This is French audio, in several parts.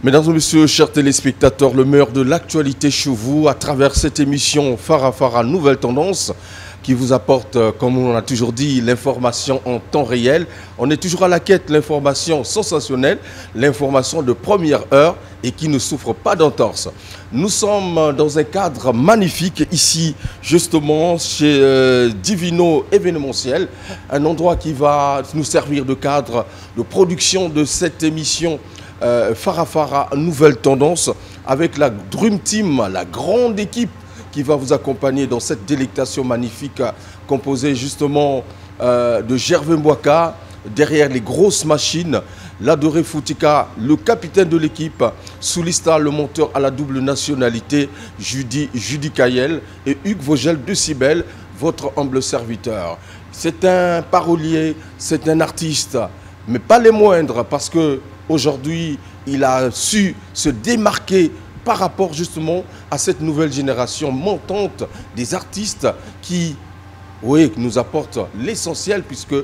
Mesdames et messieurs, chers téléspectateurs, le meilleur de l'actualité chez vous à travers cette émission Farafara Nouvelle Tendance qui vous apporte, comme on a toujours dit, l'information en temps réel. On est toujours à la quête de l'information sensationnelle, l'information de première heure et qui ne souffre pas d'entorse. Nous sommes dans un cadre magnifique ici, justement, chez Divino Événementiel, un endroit qui va nous servir de cadre de production de cette émission Farafara Nouvelle Tendance avec la Dream Team, la grande équipe qui va vous accompagner dans cette délectation magnifique composée justement de Gervais Mbouaka, derrière les grosses machines, Ladoré Foutika, le capitaine de l'équipe, Soulista, le monteur à la double nationalité, Judy Kayel et Hugues Vogel de Cybèle, votre humble serviteur. C'est un parolier, c'est un artiste, mais pas les moindres parce que aujourd'hui, il a su se démarquer par rapport justement à cette nouvelle génération montante des artistes qui, oui, nous apportent l'essentiel puisque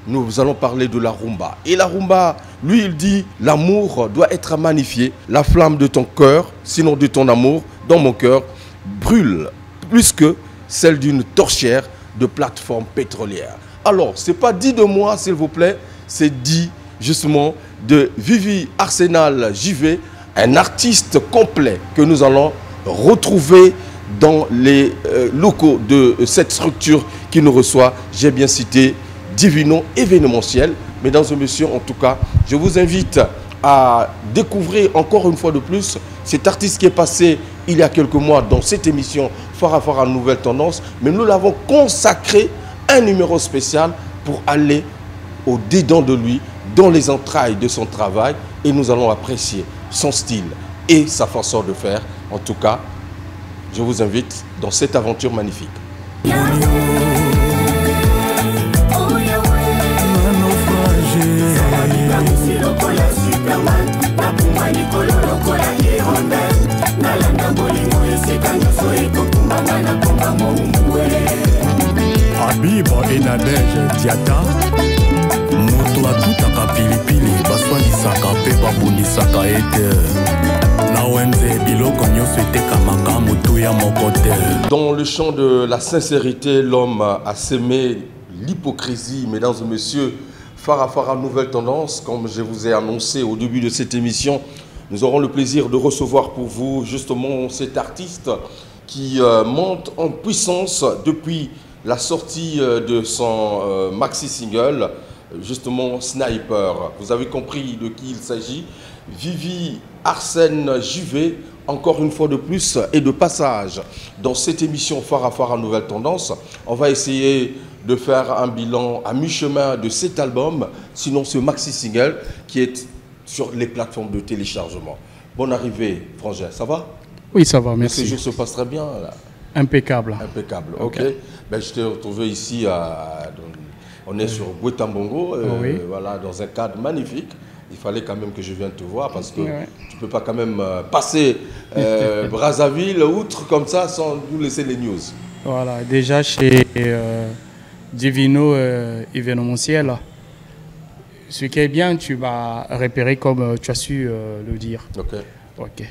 nous allons parler de la rumba. Et la rumba, lui, il dit, l'amour doit être magnifié. La flamme de ton cœur, sinon de ton amour, dans mon cœur, brûle plus que celle d'une torchière de plateforme pétrolière. Alors, ce n'est pas dit de moi, s'il vous plaît, c'est dit justement de Vivi Arsenal JV, un artiste complet que nous allons retrouver dans les locaux de cette structure qui nous reçoit. J'ai bien cité Divino Événementiel. Mesdames et messieurs, en tout cas, je vous invite à découvrir encore une fois de plus cet artiste qui est passé il y a quelques mois dans cette émission Farafara Nouvelle Tendance. Mais nous l'avons consacré un numéro spécial pour aller au-dedans de lui, dans les entrailles de son travail, et nous allons apprécier son style et sa façon de faire. En tout cas, je vous invite dans cette aventure magnifique. Habib et Nadège Diata moto atutaka pilipili baswalisaka mpe babundisaka ete na wenze biloko nyonso etekamaka motu ya moko te. Dans le champ de la sincérité, l'homme a sémé l'hypocrisie. Mesdames et messieurs, Farafara Nouvelle Tendance, comme je vous ai annoncé au début de cette émission, nous aurons le plaisir de recevoir pour vous justement cet artiste qui monte en puissance depuis la sortie de son maxi-single, justement Sniper. Vous avez compris de qui il s'agit. Vivi Arsène JV, encore une fois de plus, et de passage dans cette émission Farafara Nouvelle Tendance. On va essayer de faire un bilan à mi-chemin de cet album, sinon ce maxi-single qui est sur les plateformes de téléchargement. Bonne arrivée, Frangin. Ça va? Oui, ça va, merci. Ce jour se passe très bien, là. Impeccable. Impeccable, ok. Ben, je t'ai retrouvé ici, on est sur Guetambongo, oui. voilà, dans un cadre magnifique. Il fallait quand même que je vienne te voir parce que tu ne peux pas quand même passer Brazzaville, outre comme ça, sans nous laisser les news. Voilà, déjà chez Divino Événementiel, ce qui est bien, tu vas repérer comme tu as su le dire. Ok. Ok.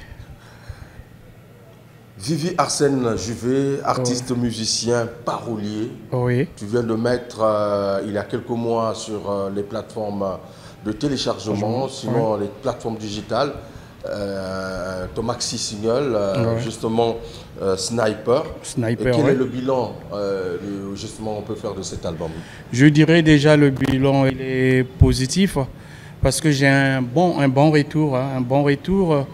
Vivi Arsène JV, artiste, musicien, parolier. Oui. Tu viens de mettre, il y a quelques mois, sur les plateformes de téléchargement, sinon les plateformes digitales, ton maxi-single, justement Sniper. Sniper. Et quel est le bilan, justement, on peut faire de cet album? Je dirais déjà le bilan il est positif parce que j'ai un bon retour. Hein, un bon retour.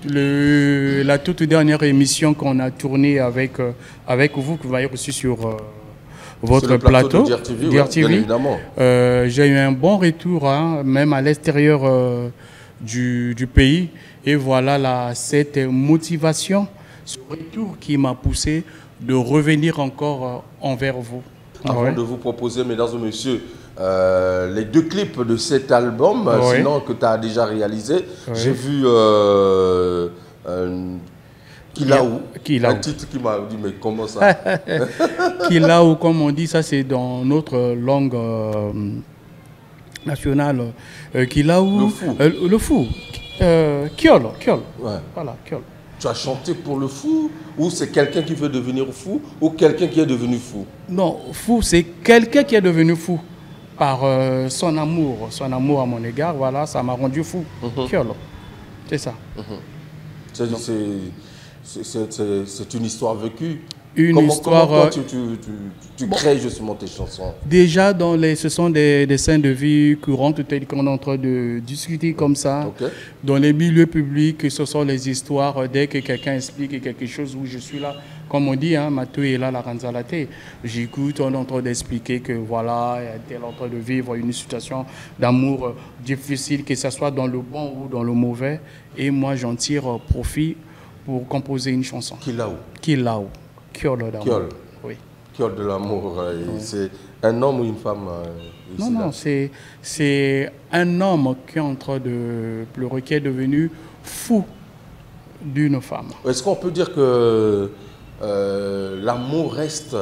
La toute dernière émission qu'on a tournée avec vous, que vous avez reçue sur votre plateau de DRTV, bien évidemment. J'ai eu un bon retour, hein, même à l'extérieur du pays. Et voilà cette motivation, ce retour qui m'a poussé de revenir encore envers vous. Avant de vous proposer, mesdames et messieurs, les deux clips de cet album, sinon que tu as déjà réalisé, j'ai vu Kilaou, un titre qui m'a dit mais comment ça? Kilaou, comme on dit, ça c'est dans notre langue nationale. Kilaou, le fou. Kiol. Ouais. Voilà, Kiol. Tu as chanté pour le fou ou c'est quelqu'un qui veut devenir fou ou quelqu'un qui est devenu fou? Non, fou, c'est quelqu'un qui est devenu fou par son amour à mon égard. Voilà, ça m'a rendu fou. Kiol. C'est ça. C'est une histoire vécue. Comment toi, tu crées justement tes chansons? Déjà, ce sont des scènes de vie courantes, telles qu'on est en train de discuter comme ça. Okay. Dans les milieux publics, ce sont les histoires. Dès que quelqu'un explique quelque chose où je suis là, comme on dit, hein, Matou est là, la ranzalate. J'écoute, on est en train d'expliquer que voilà, elle est en train de vivre une situation d'amour difficile, que ce soit dans le bon ou dans le mauvais. Et moi, j'en tire profit pour composer une chanson. Kilaou. Kiol d'amour. Oui. Kiol de l'amour. Oui. C'est un homme ou une femme? Non, c'est un homme qui est en train de pleurer, qui est devenu fou d'une femme. Est-ce qu'on peut dire que l'amour reste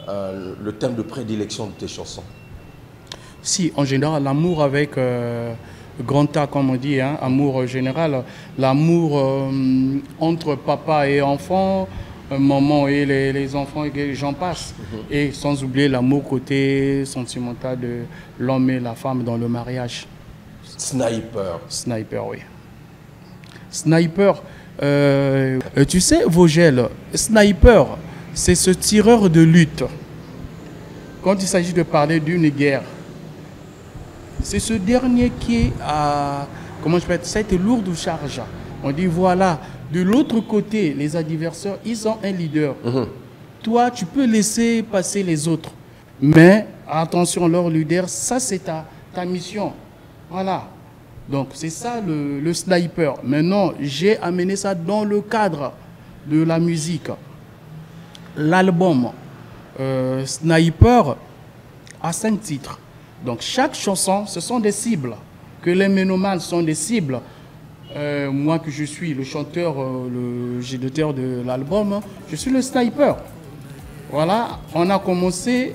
le thème de prédilection de tes chansons? Si, en général, l'amour avec grand A, comme on dit, hein, amour général, l'amour entre papa et enfant, maman et les enfants, et j'en passe. Et sans oublier l'amour côté sentimental de l'homme et la femme dans le mariage. Sniper, oui. Sniper, tu sais, Vogel, sniper, c'est ce tireur de lutte. Quand il s'agit de parler d'une guerre, c'est ce dernier qui a, comment je peux dire, cette lourde charge. On dit voilà, de l'autre côté, les adversaires, ils ont un leader. Toi, tu peux laisser passer les autres. Mais attention, leur leader, ça c'est ta mission. Voilà. Donc c'est ça le sniper. Maintenant, j'ai amené ça dans le cadre de la musique. L'album Sniper a 5 titres. Donc chaque chanson, ce sont des cibles. Que les ménomanes sont des cibles. Moi que je suis le chanteur, le géniteur de l'album, je suis le sniper. Voilà, on a commencé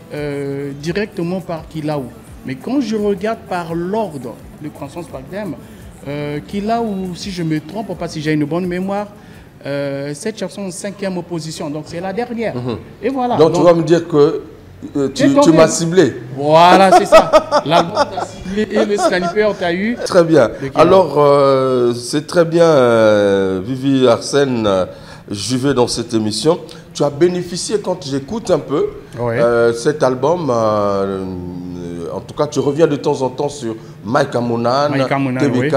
directement par Kilaou. Mais quand je regarde par l'ordre de croissance par thème, Kilaou, si je me trompe, pas si j'ai une bonne mémoire, cette chanson en 5e position, donc c'est la dernière. Et voilà. Donc tu vas me dire que tu m'as ciblé. Voilà, c'est ça. L'album t'a ciblé et le sniper t'a eu. Très bien. Alors, c'est très bien, Vivi Arsène Juvet dans cette émission. Tu as bénéficié, quand j'écoute un peu cet album, en tout cas, tu reviens de temps en temps sur Mike Amonan, TBK. Oui.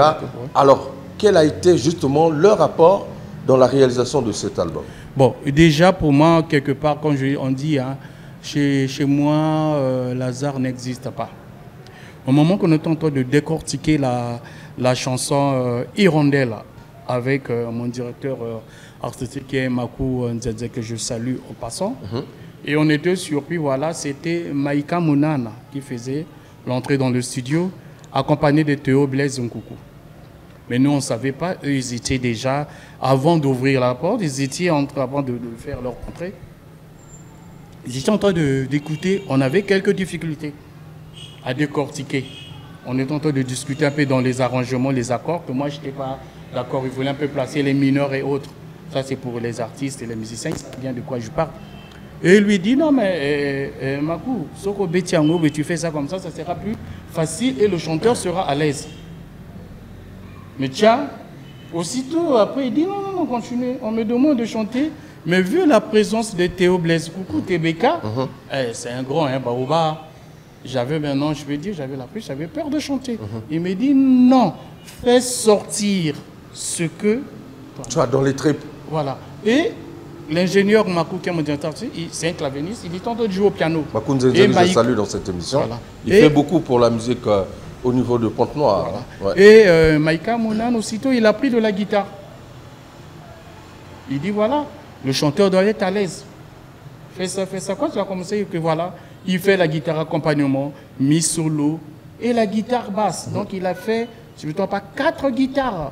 Alors, quel a été justement leur rapport dans la réalisation de cet album? Bon, déjà pour moi, quelque part, quand on dit... Hein, chez moi, Lazare n'existe pas. Au moment qu'on est en train de décortiquer la chanson Hirondelle avec mon directeur artistique qui est Makou Nzedze, que je salue en passant, et on était surpris, voilà, c'était Maïka Mounana qui faisait l'entrée dans le studio, accompagné de Théo Blaise Nkoukou. Mais nous, on ne savait pas, eux, ils étaient déjà, avant d'ouvrir la porte, ils étaient avant de faire leur entrée. Ils étaient en train d'écouter, on avait quelques difficultés à décortiquer. On était en train de discuter un peu dans les arrangements, les accords, que moi je n'étais pas d'accord. Ils voulaient un peu placer les mineurs et autres. Ça c'est pour les artistes et les musiciens, ils savent bien de quoi je parle. Et il lui dit, non mais Makou, Soko Betiango, tu fais ça comme ça sera plus facile et le chanteur sera à l'aise. Mais tiens, aussitôt après il dit, non, continuez, on me demande de chanter. Mais vu la présence de Théo Blaise Coucou, TBK, c'est un grand, hein, Baoba. J'avais maintenant, je vais dire, j'avais peur de chanter. Il me dit non, fais sortir ce que tu as dans les tripes. Voilà. Et l'ingénieur Makou, qui est mon directeur, c'est un clavéniste, il est en train de jouer au piano. Makou Nzedze, je salue dans cette émission. Voilà. Il fait beaucoup pour la musique au niveau de Pointe-Noire. Voilà. Ouais. Et Maïka Monan, aussitôt, il a pris de la guitare. Il dit voilà. Le chanteur doit être à l'aise. Fais ça. Quand tu as commencé, que voilà, il fait la guitare accompagnement, mi solo et la guitare basse. Donc il a fait, si je ne me trompe pas, 4 guitares.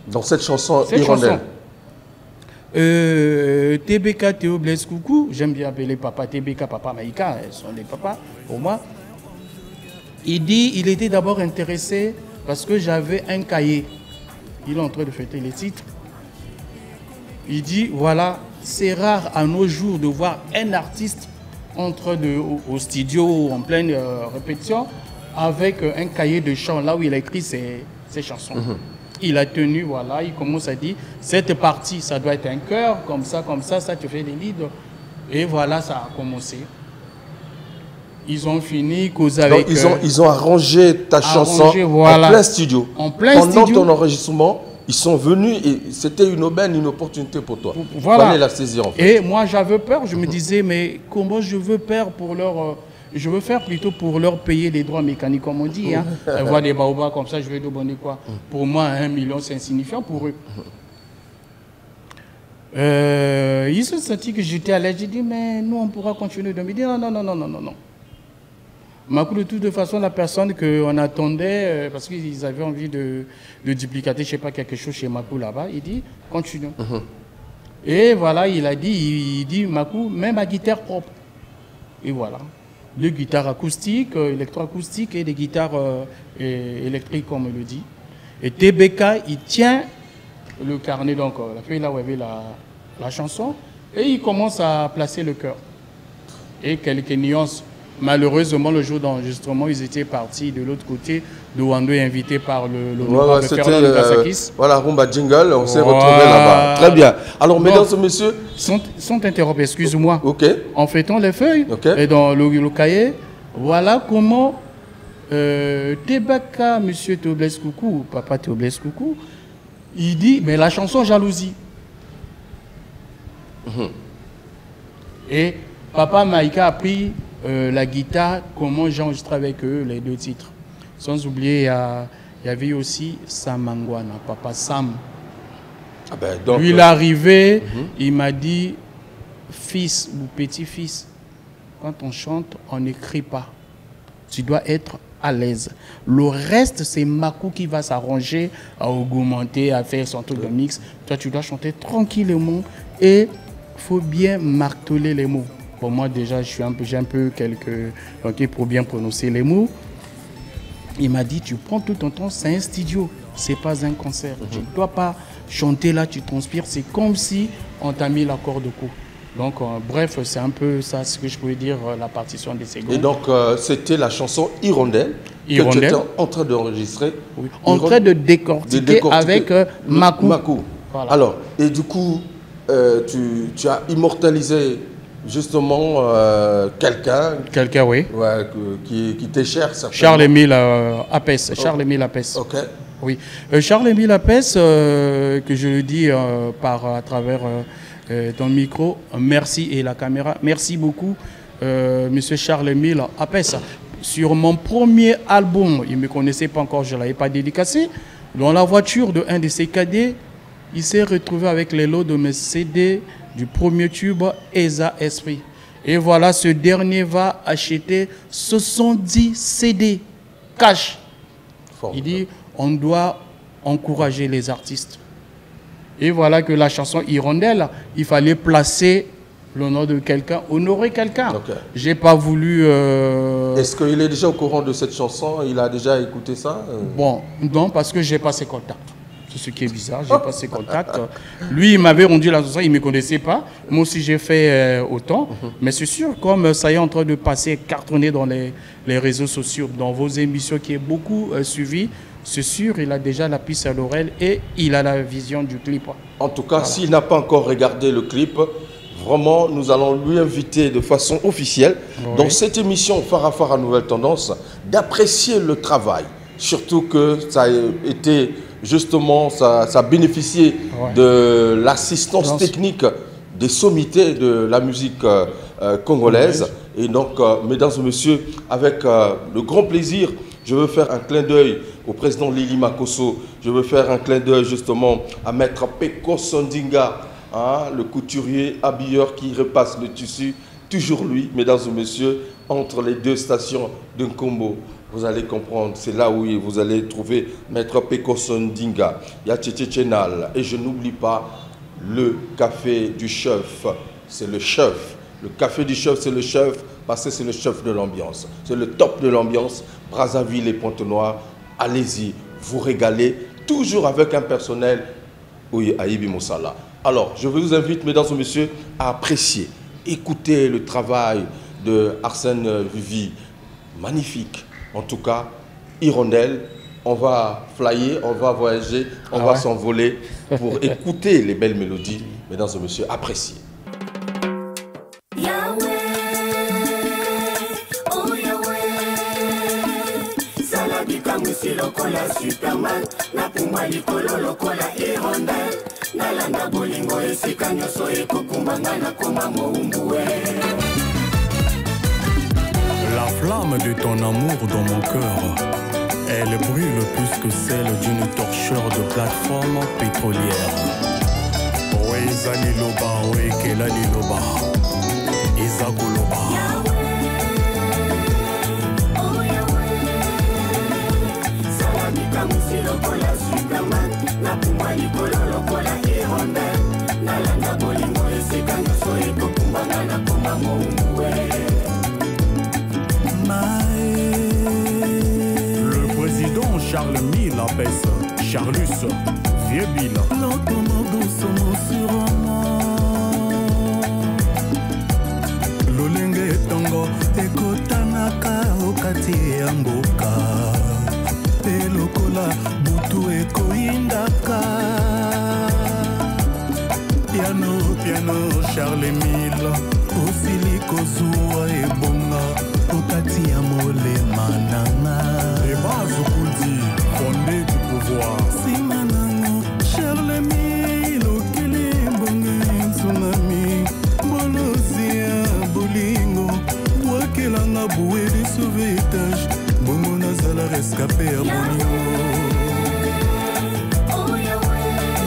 Dans cette chanson Hirondelle. TBK, Théo Blaise Coucou, j'aime bien appeler papa TBK, papa Maïka, elles sont les papas pour moi. Il dit, il était d'abord intéressé parce que j'avais un cahier il est en train de fêter les titres. Il dit, voilà, c'est rare à nos jours de voir un artiste au studio en pleine répétition avec un cahier de chant là où il a écrit ses chansons. Il a tenu, voilà, il commence à dire, cette partie, ça doit être un chœur, comme ça, ça, tu fais des leads. Et voilà, ça a commencé. Ils ont fini, cause avec... Ils ont arrangé ta chanson voilà, en plein studio. Pendant ton enregistrement, ils sont venus et c'était une aubaine, une opportunité pour toi. Voilà. Il fallait la saisir en fait. Et moi, j'avais peur. Je me disais, mais comment je veux faire pour leur... je veux faire plutôt pour leur payer les droits mécaniques, comme on dit. Hein. Voir des baobabs comme ça, je vais demander quoi. Pour moi, 1 million, c'est insignifiant pour eux. Ils se sont sentis que j'étais à l'aise. J'ai dit, mais nous, on pourra continuer de me dire non. Makou, de toute façon, la personne qu'on attendait, parce qu'ils avaient envie de duplicater, je ne sais pas, quelque chose chez Makou là-bas, il dit, continue. Et voilà, il dit, Makou, même à guitare propre. Et voilà. Deux guitares acoustiques, électroacoustiques et des guitares électriques, comme on le dit. Et TBK, il tient le carnet, donc la feuille là où il y avait la chanson, et il commence à placer le chœur. Et quelques nuances. Malheureusement, le jour d'enregistrement, ils étaient partis de l'autre côté. De Wando est invité par le voilà, Fernando Kasakis. Voilà, Rumba Jingle, on s'est retrouvés là-bas. Très bien. Alors, mesdames et messieurs... Sont interrompus, excuse-moi. Ok. En fêtant les feuilles, et dans le cahier, voilà comment Tebaka, monsieur Théoblès Coucou, papa Théoblès Coucou, il dit, mais la chanson Jalousie. Et papa Maïka a pris la guitare, comment j'ai enregistré avec eux les 2 titres. Sans oublier, il y avait aussi Sam Mangwana, papa Sam. Ah ben, donc, lui, il est arrivé, il m'a dit, fils ou petit-fils, quand on chante, on n'écrit pas. Tu dois être à l'aise. Le reste, c'est Makou qui va s'arranger à augmenter, à faire son truc de mix. Toi, tu dois chanter tranquillement et il faut bien marteler les mots. Pour moi, déjà, j'ai un peu quelques pour bien prononcer les mots. Il m'a dit, tu prends tout ton temps, c'est un studio, c'est pas un concert. Tu ne dois pas chanter là, tu transpires, c'est comme si on t'a mis l'accord de cou. Donc, bref, c'est un peu ça, ce que je pouvais dire, la partition des secondes. Et donc, c'était la chanson Hirondelle que tu étais en train d'enregistrer. Oui. En train de décortiquer avec Makou. Voilà. Alors, et du coup, tu as immortalisé justement quelqu'un. Quelqu'un, oui. Ouais, qui t'est cher, certainement. Charles-Émile Apès. Charles-Émile Apès. Ok. Oui. Charles-Émile Apès, que je le dis à travers ton micro, merci, et la caméra, merci beaucoup, monsieur Charles-Émile Apès. Sur mon premier album, il ne me connaissait pas encore, je ne l'avais pas dédicacé, dans la voiture de un de ses cadets, il s'est retrouvé avec les lots de mes CD du premier tube, Eza Esprit. Et voilà, ce dernier va acheter 70 CD cash. Il dit, on doit encourager les artistes. Et voilà que la chanson Hirondelle, il fallait placer le nom de quelqu'un, honorer quelqu'un. Okay. J'ai pas voulu... Est-ce qu'il est déjà au courant de cette chanson? Il a déjà écouté ça? Bon, non, parce que j'ai pas ses contacts. C'est ce qui est bizarre, j'ai pas ses contacts. Lui, il m'avait rendu la chanson, il me connaissait pas. Moi aussi, j'ai fait autant. Mais c'est sûr, comme ça y est en train de passer, cartonner dans les réseaux sociaux, dans vos émissions qui est beaucoup suivies, c'est sûr, il a déjà la piste à l'oreille et il a la vision du clip. En tout cas, voilà. S'il n'a pas encore regardé le clip, vraiment, nous allons lui inviter de façon officielle, dans cette émission Farafara Nouvelle Tendance, d'apprécier le travail. Surtout que ça a été, justement, ça a bénéficié de l'assistance technique des sommités de la musique congolaise. Et donc, mesdames et messieurs, avec le grand plaisir, je veux faire un clin d'œil au président Lili Makosso. Je veux faire un clin d'œil justement à Maître Peko Sondinga, hein, le couturier habilleur qui repasse le tissu. Toujours lui, mesdames et messieurs, entre les 2 stations de Nkombo. Vous allez comprendre, c'est là où vous allez trouver Maître Peko Sondinga. Il y a Tchétchénal. Et je n'oublie pas le café du chef. C'est le chef. Le café du chef, c'est le chef parce que c'est le chef de l'ambiance. C'est le top de l'ambiance. Brazzaville et Pointe-Noire, allez-y, vous régalez toujours avec un personnel Aïbi Moussala. Alors, je vous invite, mesdames et messieurs, à apprécier, écouter le travail de Arsène Vivi. Magnifique. En tout cas, Hirondelle, on va flyer, on va voyager, on va s'envoler pour écouter les belles mélodies. Mesdames et messieurs, appréciez. Lokola Superman, na puma likolo lokola Hirondelle, na landa bolingo esika nyoso ekokumbanga na koma moumbuwe. La flamme de ton amour dans mon cœur, elle brûle plus que celle d'une torcheur de plateforme pétrolière. Oeza liloba, oekela liloba, ezakoloba. Lokola Superman, na puma likolo lokola Hirondelle, na landa bolingo esika nyoso ekokumbanga na koma moumbuwe. Le président Charles Mille abaisse Charlus, vieux Bill. Lolenge etongo ekotanaka okati ya mboka. Lokola butu ekoindaka. Piano, piano, Charles Mille, osili kozua ebonga, okati ya molema nanga. Eba Zokuldi, fondé du pouvoir. Simanango, Charles Mille, okele bonge tsunami, bolosia bolingo, wakelanga boué de sauvetage. Bongo nazala rescapé à Bonio.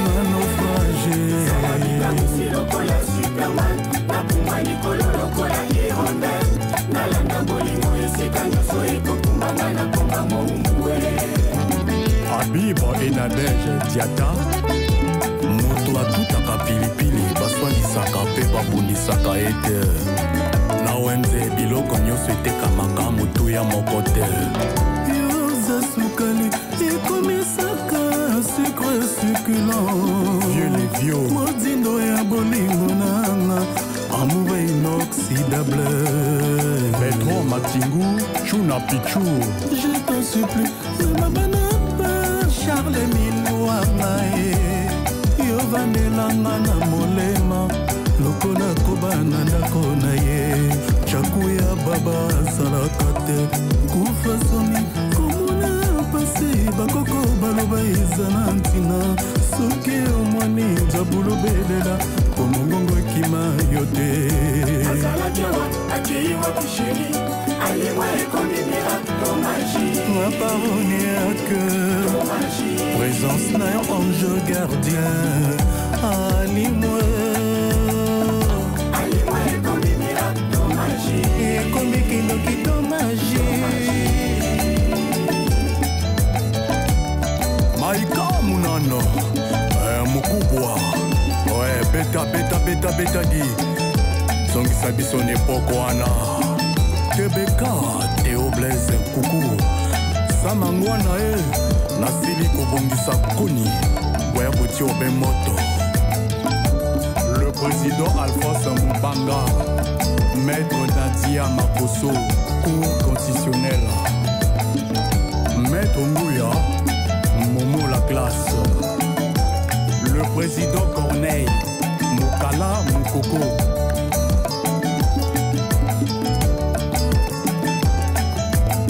Na naufragé. Lokola Superman, na puma likolo lokola Hirondelle, na landa bolingo esika nyoso ekokumbanga na koma moumbuwe. Habib et Nadège Diata, moto atutaka pilipili, baswalisaka pe babundisaka ete. Na wenze biloko nyonso etekamaka motu ya moko te. Yoza sukali ekomisaka sucre succulent. Vieux les vieux modindo ya bolingo nanga, amour inoxydable. Petro Matingu, Chuna Pichou. Je t'en supplie, Mabanaba, Charles Mille wangae. Yovandelanga na molema, lokola kobana ndako na ye. Chakuya baba salakate, kufa somi, komuna pase, bakoko baloba ezana ntina. Soke omwani jabulo belela, komongongo kima yote. Azala kiawa, akeiwa kishiri, alimwa ekomimira, dommage. Ma parole à cœur, présence n'a ange gardien. Alimwa. Maïka Munano, Mukubwa, beta di. Songi sabiso n'epoko wana. Tebeka, Théo Blaise, Coucou. Samangwana nasili kobongisa koni, waya buti obemoto. Le président Alphonse Mbanga, maître Nadia Makoso, cour constitutionnelle. Maître Ngouya, Momo la classe. Le président Corneille, Mokala Mokoko.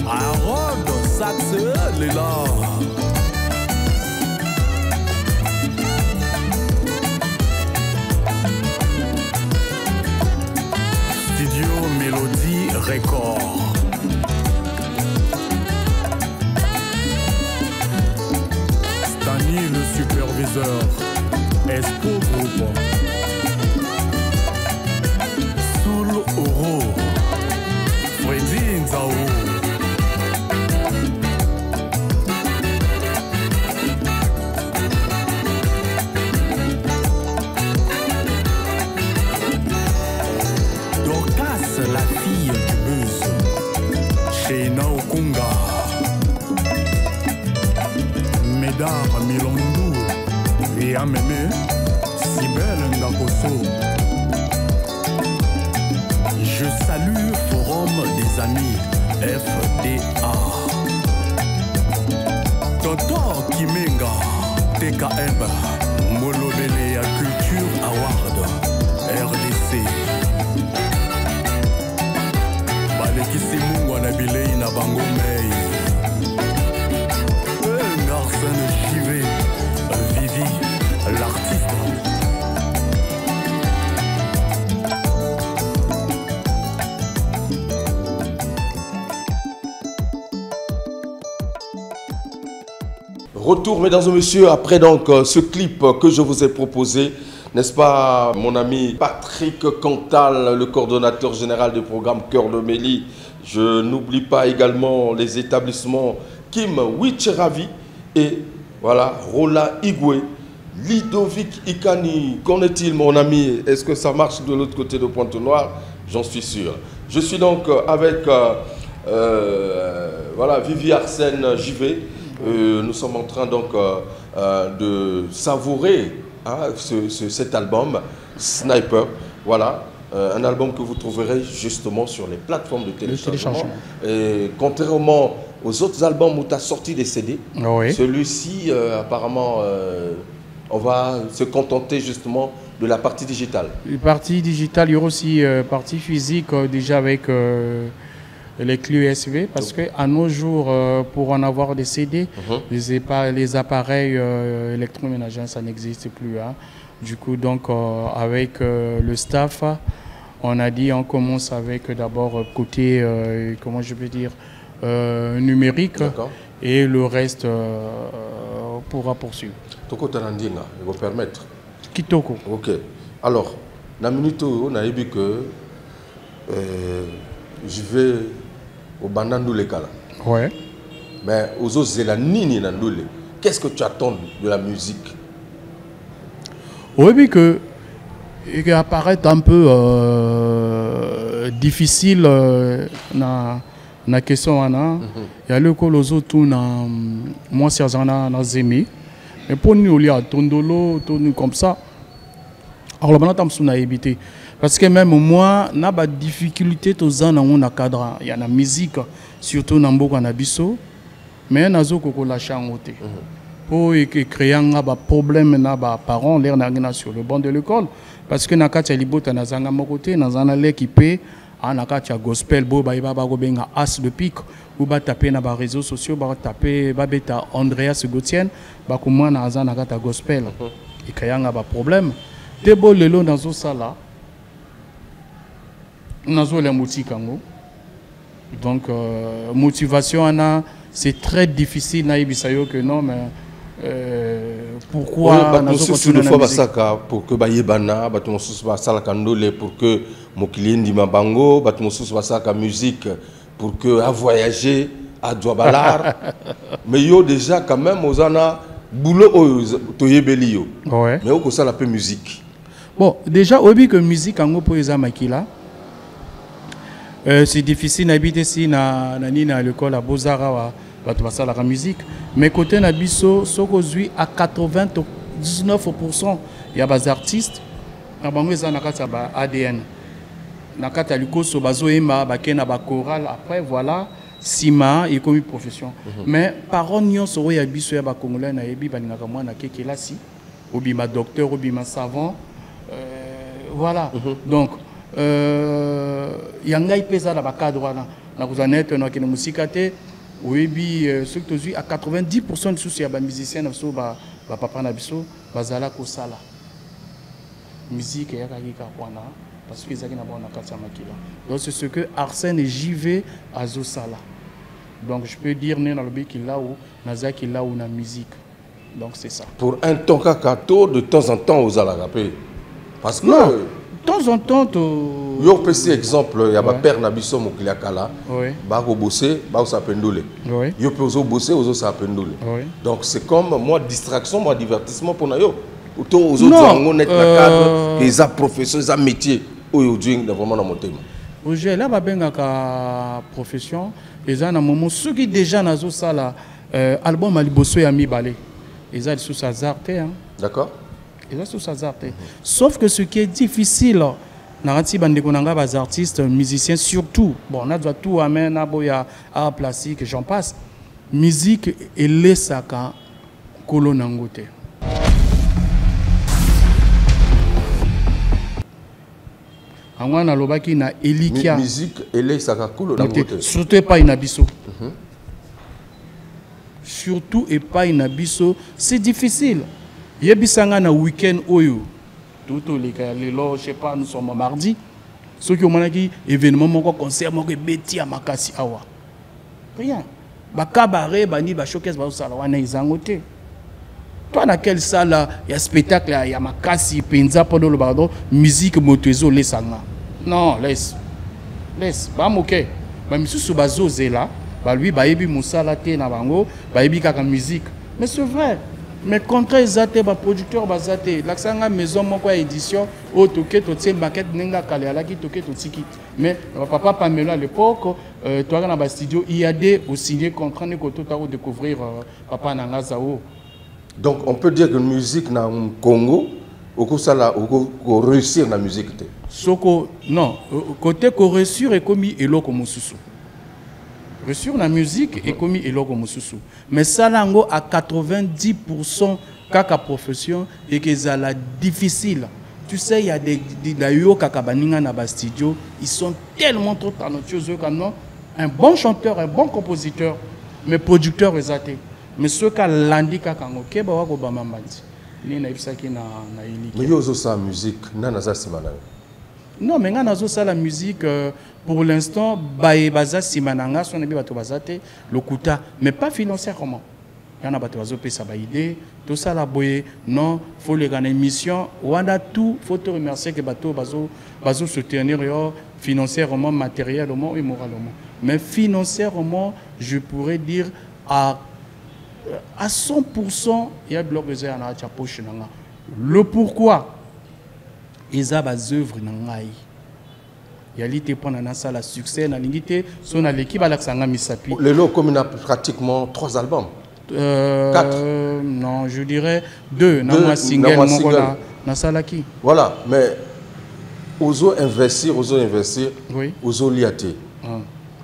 Harold Saxe, est là. Mélodie Record. Stani le superviseur. Espo Group. Soul Oro. Freddy Nzao. La fille du buzz, Shena Okunga, Médard Milondu et Amémé, Sibelle Ngakoso. Je salue Forum des Amis, FDA. Tonton Kimenga, TKM, Molobele à Culture Award, RDC. Balekisi Mungu anabilei na bango mei. Arsène Jivé, Vivi, l'artiste. Retour, mesdames et messieurs, après donc ce clip que je vous ai proposé, n'est-ce pas, mon ami Patrick Cantal, le coordonnateur général du programme Cœur de Méli. Je n'oublie pas également les établissements Kim Wicheravi et voilà, Rola Igwe, Ludovic Ikani. Qu'en est-il, mon ami? Est-ce que ça marche de l'autre côté de Pointe-Noire? J'en suis sûr. Je suis donc avec voilà, Vivi Arsène Jivé. Nous sommes en train donc de savourer cet album Sniper. Voilà, un album que vous trouverez justement sur les plateformes de téléchargement. Et contrairement aux autres albums où tu as sorti des CD, oui. Celui-ci apparemment on va se contenter justement de la partie digitale. La partie digitale, il y aura aussi partie physique déjà avec les clés USB, parce qu'à nos jours, pour en avoir des CD, les appareils électroménagers, ça n'existe plus. Hein. Du coup, donc, avec le staff, on a dit on commence avec d'abord côté, comment je peux dire, numérique, et le reste pourra poursuivre. Toko Tarandinga, il va permettre. Kitoko. Ok. Alors, la minute où on a dit que je vais au Banandoule Kala. Ouais. Mais aux autres, c'est la Nini Nandoule. Qu'est-ce que tu attends de la musique? Oui, que il apparaît un peu difficile dans la question. Il y a le cas aux autres, moi, c'est un zémi. Mais pour nous, il y a Tondolo, comme ça. Alors, là, on a évité. Parce que même moi, on a des difficultés dans le cadre. Il y a la musique, surtout dans le Nabiso, mais on a des lâché. Pour créer un problème avec les parents, les sur le banc de l'école. Parce que dans le côté, dans un équipé, on a un gospel, on a un as de pique, on a tapé dans les réseaux sociaux, on a tapé Andreas Gauthier, on a un gospel. Il crée un problème. Dès que le dans ce sala, donc motivation c'est très difficile que non mais pourquoi pour que bayebana pour que mokilindi mabango musique pour que à voyager à Douabalar mais yo déjà quand même osana boulot toyebeli mais au ça la peu musique bon déjà obi que musique en pour les makila. C'est difficile d'habiter ici à l'école à Beaux-Arts, la musique. Mais côté Nabiso, à 99%, il y a des artistes, il y a des ADN. Il y a des chorales, après voilà, Sima, il y a une profession. Mais par contre, il y a des Congolais, il y a des docteurs, des savants. Voilà. Donc, yangai pesa na bakadro na kuzanete na kina musikate webi surtout à 90% de soucis ya musiciens na so ba papa na biso bazala ko sala musique ya kakika kwana parce que ezaki na bona kati ya makila. Donc c'est ce que Arsène Jivé azo sala. Donc je peux dire né na lobi ki là où nazaki là où na musique. Donc c'est ça. Pour un temps kakato de temps en temps aux alagapé parce que non. De temps en temps, yo petit exemple, il y a ma père Nabiso Mokiliakala, ba ko bosser, ba sa pendule. Yo peut ozo bosser, ozo sa pendule. Donc c'est comme moi distraction, moi divertissement pour na yo. Autant aux autres on est la cadre, les a profession, les a métier, aujourd'hui vraiment dans mon thème. Aujourd'hui là ba benga ka profession, les a na moment ceux qui déjà nazo sala album aliboso ya mi balé. ils ont sous hasard. D'accord. Ils ont sous hasard. Sauf que ce qui est difficile, les artistes, musiciens surtout, bon, on a tout amener à art plastique, j'en passe. Musique et les sakas colonangote. On a lobaki na Elikia. Musique et les sakas colonangote. Surtout pas inabiso. Surtout et pas inabiso, c'est difficile. Yebisanga na week-end oyo. Tout les je sais pas, nous sommes mardi. Ceux qui ont dit événement, mon concert, mon bêtis à Makasi Awa. Rien. Ba cabaret, bani, ba showcase, ba salawana izangote. Toi, dans quelle salle, il y a spectacle, il y a Makasi, Penza, pendant le bardon, musique, motezo, les sanga. Non, laisse. Laisse. Ba moke. Ba misu sou bazo zela, ba lui, ba yebi moussala te na bango, ba yebi kaka musique. Mais c'est vrai. Mais contre les athées, les producteurs, les athées, la maison, mon édition, au toqué, tout le maquette, n'enga calé, à la qui toqué, tout tiki. Mais papa Pamela à l'époque, toi dans le studio, il y a des au signé contrat, nous avons découvrir papa Nangazao. Donc on peut dire que la musique dans le Congo, au coup ça là, au réussir la musique. Soko, non, côté qu'on réussir et commis et l'eau comme sous. Sur la musique et commis et logo mususu. Mais ça lango à 90% kaka profession et que ça la difficile. Tu sais il y a des yo kaka baninga na ba studio, ils sont tellement trop talentueux comme un bon chanteur, un bon compositeur, mais producteur exaté. Mais ceux qui landi kaka ngoke ba wako ba mamandi. Ni na ibsaki na iliki. Mais yo zo sa musique na za simana. Non, mais la musique, pour l'instant, baza simananga, son abi bato bazate, le kuta, mais pas financièrement. Il y en a bato bazo pesa ba idée, tout ça la boye, non, faut les gagner mission, on a tout, faut te remercier que bato bazo soutenir financièrement, matériellement et moralement. Mais financièrement, je pourrais dire à 100%, il y a bloc de zéro à la poche. Le pourquoi? Ils ont des œuvres dans l'œil. Il y a l'été pendant la succès, dans l'équipe, son l'équipe à l'Axanga Misapi. Les lots comme il a pratiquement 3 albums. 4. Non, je dirais 2. Dans ma single, dans Salaki. Voilà, mais oso investir, oui. Oso liaté.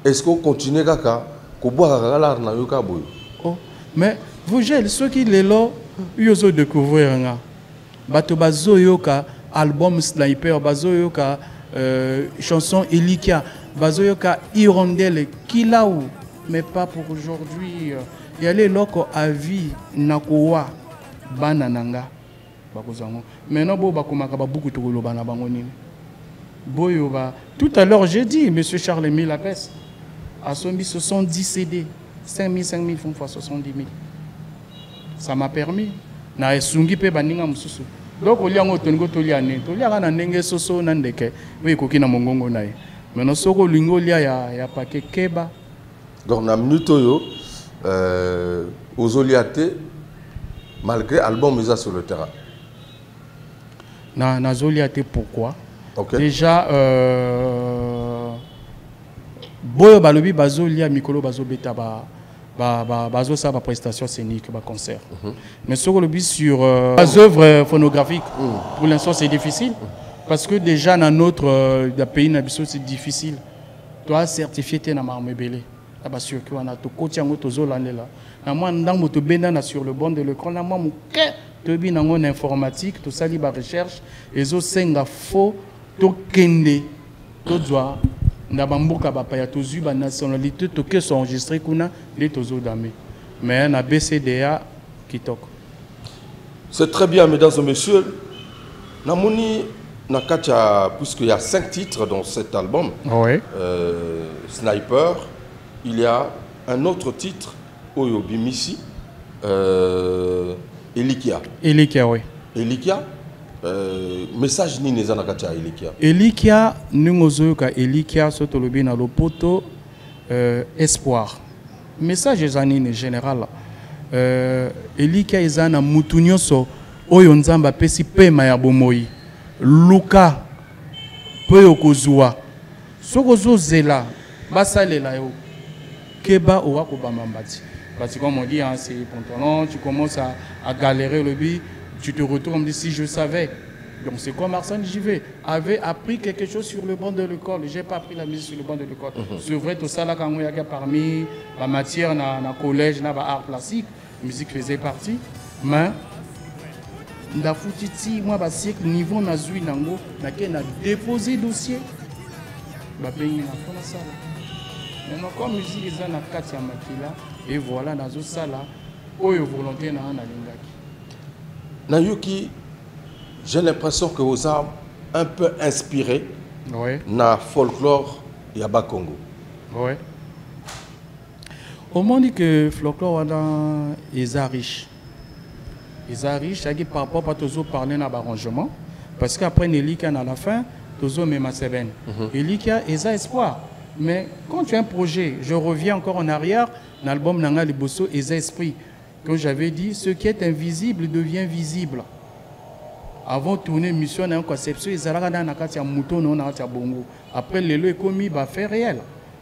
Est-ce qu'on continue à boire la na yoka boy? Oh, mais vous gênez ceux qui les lots, ils ont découvert un bateau bazo yoka. Album Sniper, Bazoyoka, chanson Elikia, Bazoyoka, Hirondelle, Kilaou, mais pas pour aujourd'hui. Il y a les locaux à vie, Nakowa, Banananga, Bakozango. Maintenant, beaucoup de gens Boyoba. Tout à l'heure, j'ai dit, M. Charles-Émile Lapès, à son 70 CD, 5 000 fois 70 000. Ça m'a permis. Na Sungi pe baninga mususu. Donc, on y a un autre soso nandeke. Oui, koki na mongongo nae. Mais non, soko lingo lia ya paquet keba. Donc, na minuto aux oliaté, malgré album ils sur le terrain. Na zoliaté pourquoi? Okay. Déjà, boyo balobi bazolia mikolo bazobeta bazo ça ba prestation scénique ba concert. Mais sur le but sur les œuvres phonographiques pour l'instant c'est difficile parce que déjà dans notre pays nabiso c'est difficile. Toi certifié na marmebele. Ah bah sûr qu'on a tout côté en auto zolande là. Na moi ndang moto benda sur le bord de l'écran na moi mon ke to bi nango informatique tout ça li ba recherche ezo senga faux to kende to doit Nabambuka bapaya tozu ba nationalité to que sont enregistrés kuna les tozo damé. Mais na BCDA kitok. C'est très bien mesdames et messieurs. Namoni Nakacha puisqu'il y a 5 titres dans cet album. Oui. Sniper, il y a un autre titre Oyobi Missi Elikia. Elikia oui. Elikia message ni neza nakacha Elikia. Elikia ningozoka Elikia sotolobi na lopoto espoir. Message ezani en général. Elikia ezana mutunyoso oyo nzamba pesi pema ya bomoi. Luka pe okozua. Sokozo zela basalela yo keba owa ko bamambati. Parce que comme on dit, hein, c'est pantalon, tu commences à galérer le but, tu te retournes, dis si je savais. Donc c'est comme Arsène JV avait appris quelque chose sur le banc de l'école. Je n'ai pas appris la musique sur le banc de l'école. C'est vrai, tout ça, là, quand il y a parmi la matière, dans le collège, dans l'art plastique, la musique faisait partie. Mais, dans le moi, je sais que le niveau de Zui Nango, je déposé le dossier. Je vais payer la salle. Maintenant, comme la musique est dans la Katia Makila, et voilà, dans cette salle, où il y a volonté dans la Lingaki. Nayuki, j'ai l'impression que vous êtes un peu inspiré dans le folklore Yaba Congo. Oui. Au moment dit que le folklore est riche. Il est riche, c'est-à-dire par rapport à toujours parler dans l'arrangement. Parce qu'après, Nelika, à la fin, toujours même à Seben. Nelika, il y a espoir. Mais quand tu as un projet, je reviens encore en arrière, dans l'album Nanga Liboso, il y a esprit. Comme j'avais dit, ce qui est invisible devient visible. Avant de tourner mission dans une conception, ils allaient dans un mouton, dans un bongo. Après, les lois commis, bah, fait réel.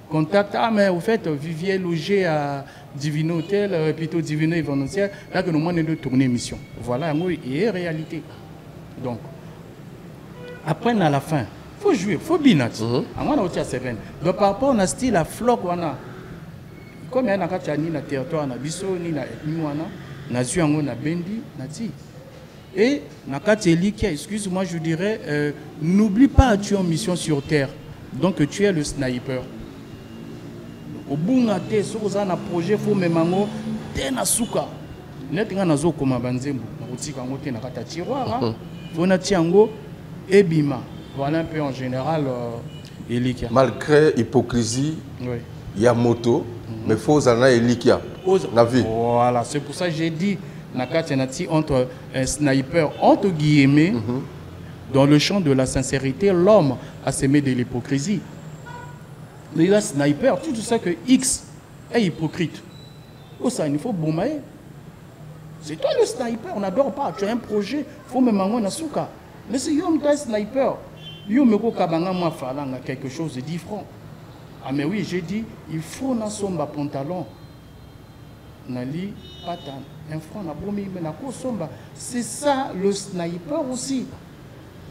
Contact, ah, mais au fait, Vivier logé à Divino Hotel, plutôt Divino Événementiel, là que nous demandons de tourner mission. Voilà, il y a réalité. Donc, après, à la fin, il faut jouer, il faut binati. Donc, par rapport à style, la floc, comme il y a un territoire, na biso, ni na ethnie, na zuango, na bendi, na ti. Et, excuse-moi, je dirais, n'oublie pas que tu es en mission sur terre. Donc, tu es le sniper. Au bout de un projet, il faut même te na souka. Net nga nazo koma banzembo. Na kotika ngo te na kata tiroir. Faut na tiango ebima. Voilà un peu en général Elikia. Malgré l'hypocrisie, il y a moto, mais il faut en Elikia. Voilà, c'est pour ça que j'ai dit Nakatenati entre un sniper, entre guillemets, dans le champ de la sincérité, l'homme a semé de l'hypocrisie. Mais là, sniper, tout ça que X est hypocrite. Oh, ça, il faut bomber. C'est toi le sniper, on n'adore pas. Tu as un projet, il faut me manger dans souka. Mais c'est un sniper. Yo me ko kabanga moi falanga quelque chose de différent. Ah mais oui, j'ai dit, il faut na somba pantalon. Nali patan, un franc na bomi mais na ko somba. C'est ça le sniper aussi.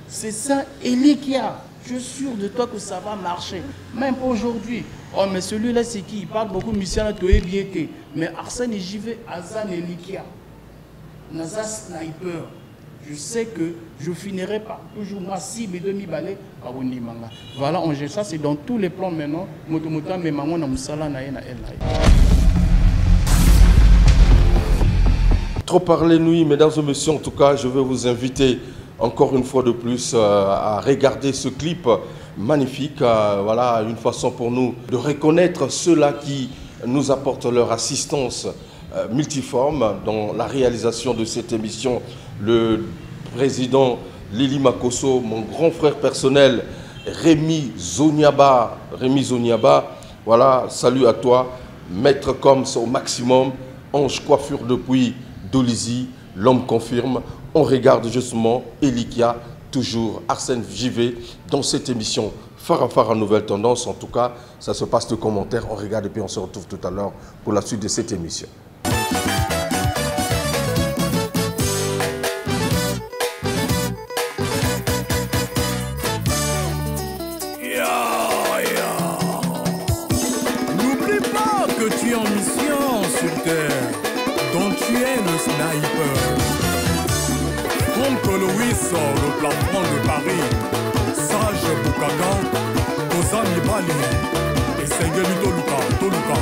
C'est ça Elikia. Je suis sûr de toi que ça va marcher. Même pas aujourd'hui. Oh mais celui-là c'est qui? Il parle beaucoup de mission à Toébiété. Mais Arsène JV Azan Elikia. Naza sniper. Je sais que je finirai par toujours moi 6 et demi balais par Unimanga. Voilà, on gère ça, c'est dans tous les plans maintenant. Motomota mais mango na musala na ena el. Trop parlé nuit, mesdames et messieurs, en tout cas, je vais vous inviter encore une fois de plus à regarder ce clip magnifique. Voilà, une façon pour nous de reconnaître ceux-là qui nous apportent leur assistance multiforme dans la réalisation de cette émission. Le président Lili Makosso, mon grand frère personnel Rémi Zoniaba, voilà, salut à toi, maître comme au maximum, Ange Coiffure depuis Dolizy, l'homme confirme. On regarde justement Elikia, toujours Arsène JV dans cette émission Farafara Nouvelle Tendance. En tout cas, ça se passe de commentaires, on regarde et puis on se retrouve tout à l'heure pour la suite de cette émission. Le plafond de Paris, Sage Bukaka, Kozani Bali, et Sengeli Toluka.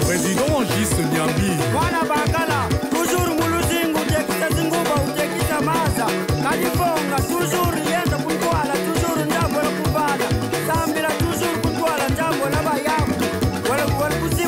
Président Gis Niambi. Toujours Muluzingu, Tekita Zinguba, Tekita Maza. Kalifonga, toujours yenda kuntwala, toujours njambo la kubala. Sambira toujours kuntwala njambo la bayamu. Wala kuzi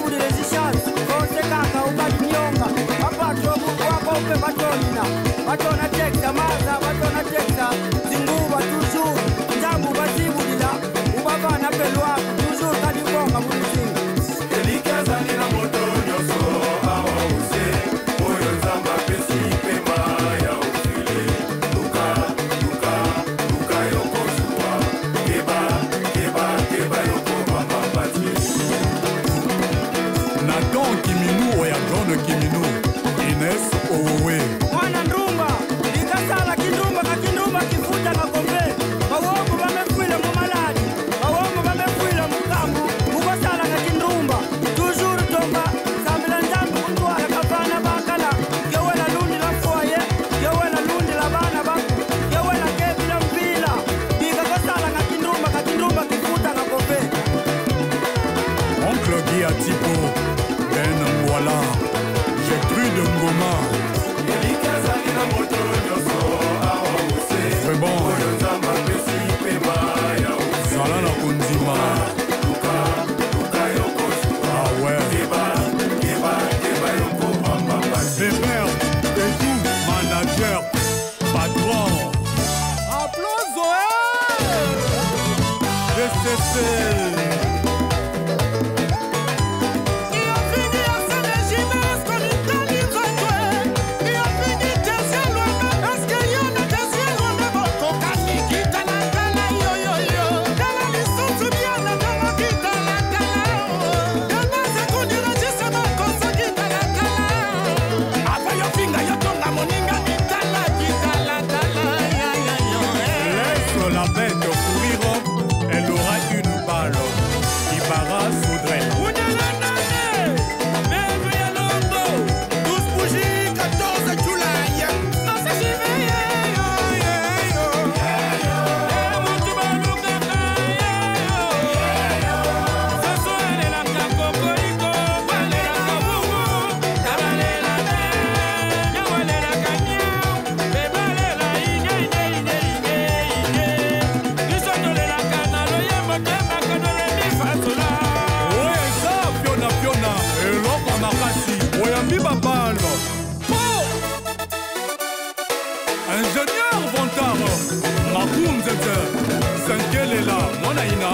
Zala na kondima. Ah ouais. Bébert, et tout, manager, patron. Applause, DCC. Ingénieur Vontar, Makoum Zete, Sankelela, Monaïna.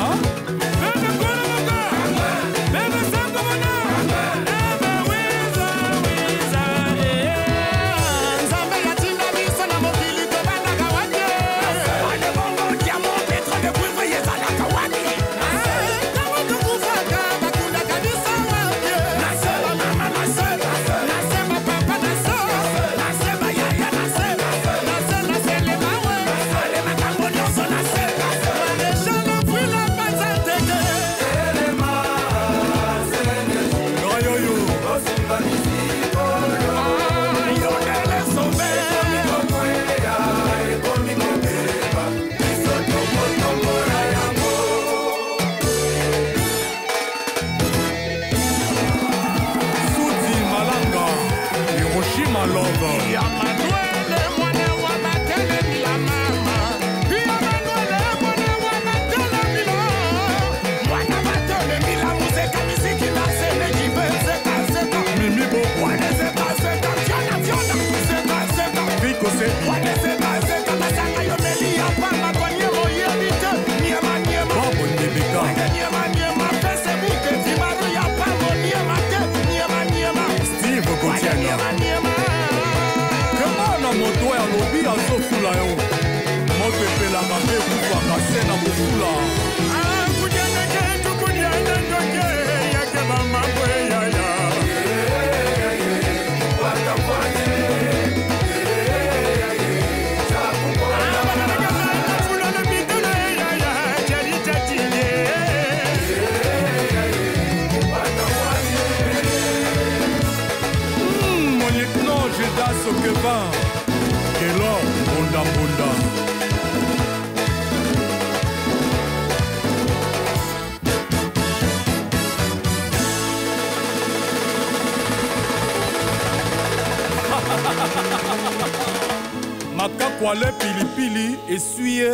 Pilipili, essuyé,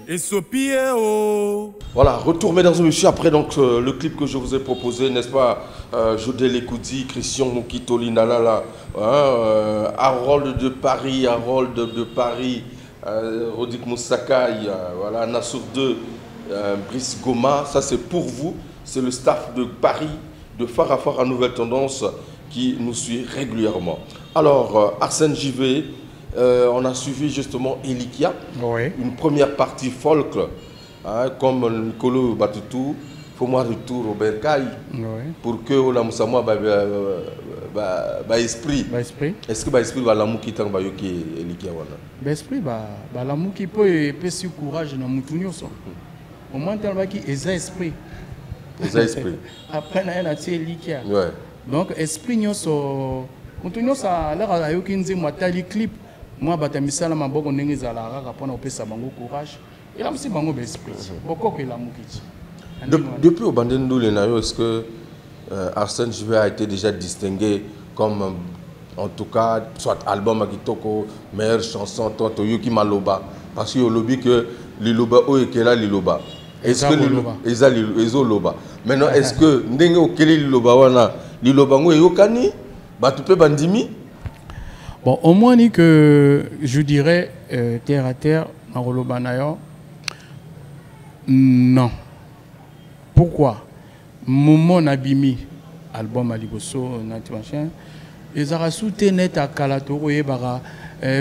essopillé, oh. Voilà, retour mesdames et messieurs, après donc le clip que je vous ai proposé, n'est-ce pas, Jodé Lekoudi, Christian Moukitoli, Nalala, Harold de Paris, Rodik Moussakai, voilà, Nassour 2, Brice Goma, ça c'est pour vous, c'est le staff de Paris, de Farafara Nouvelle Tendance qui nous suit régulièrement. Alors, Arsène JV, on a suivi justement Elikia, oui. Une première partie folk, hein, comme Nicolo Batutu, faut moi retour au Bercail, oui. Pour que on a Moussamoa esprit. Est-ce que esprit va l'amour qui t'en va yoki Elikia wana? Esprit l'amour qui peut si courage dans mutunyo so. Au moins tellement qui est esprit. Esprit. Après on a tiré Elikia. Ouais. Donc esprit nyoso mutunyo sa la yoki nzi mwatali clip. Moi, je suis un peu de courage. Et là, c'est un peu d'esprit. Depuis au Bandendo, est-ce que Arsène JV a été déjà distingué comme, en tout cas, soit album Agitoko, meilleure chanson, Yuki Maloba? Parce qu'il y a le lobby que Liloba ou Ekela Liloba. Est-ce que Ezoloba. Maintenant, est-ce que ndenge okeli liloba wana liloba ngo yokani batupe bandimi? Bon, au moins ni que je dirais terre à terre en Roloba nayo. Non. Pourquoi? Mon abimi album Aligoso nati machin. Les arasouté net à Kalatoro bara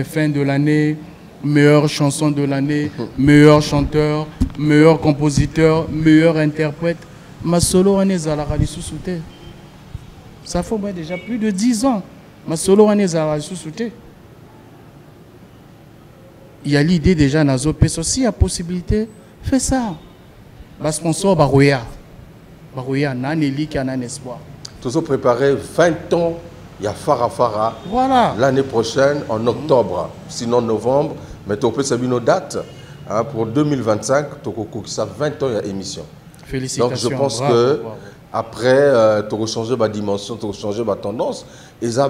fin de l'année, meilleure chanson de l'année, meilleur chanteur, meilleur compositeur, meilleur interprète. Ma solo année zalara li sous-souté. Ça fait moi déjà plus de 10 ans. Ma solo année zalara li sous-souté. Il y a l'idée déjà nazo pèse aussi la possibilité fais ça. Ba sponsor baroya. Baroya naneli qui a un espoir. Tous préparé 20 ans. Il y a Farafara voilà. L'année prochaine, en octobre, sinon novembre, mais tu peux savoir nos dates. Hein, pour 2025, tu as ça 20 ans il y a émission. Félicitations. Donc je pense que après, tu as changé ma dimension, tu as changé ma tendance. Et ça,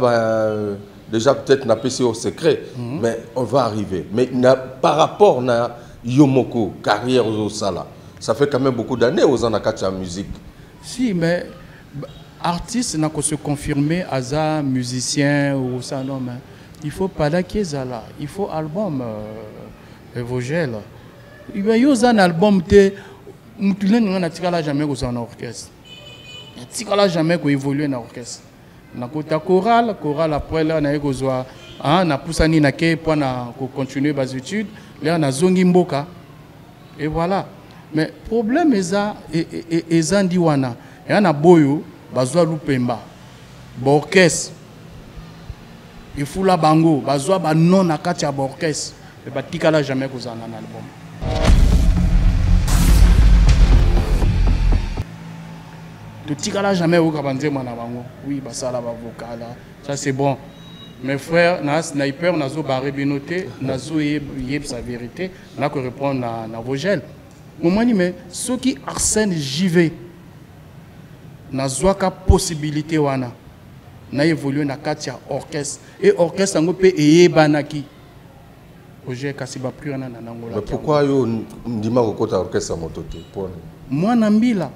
déjà peut-être n'a pas au secret, mais on va arriver. Mais par rapport à Yomoko, carrière au Sala, ça fait quand même beaucoup d'années aux Anakacha musique. Si, mais artiste n'a qu'à se confirmer à musicien ou ça non mais il faut pas là qui est là il faut album Vogel il va y avoir un album te mutulen n'a tika jamais que en orchestre tika jamais que évoluer en orchestre na kota chorale après là na ekozwa na pusani na ke pour na continuer bas études là na zongi mboka et voilà mais problème est ça ndi wana et na boyo bazwa lupemba borkes il faut la bango bazwa ba non na kati ya borkes et ba tikala jamais kozana na album to tikala jamais au kabanzema na bango oui basala ba vocal ça c'est bon mes frères na sniper nazo barre binoté nazo yeb sa vérité na ko répondre na Vogel moment ni mais ceux qui Arsène JV nazwaka possibilité wana na évoluer na katia orchestre et orchestre ngo pe eyebanaki projet kasi ba plus na nangola. Mais pourquoi yo ndima kokota orchestre motote pour moi na mbila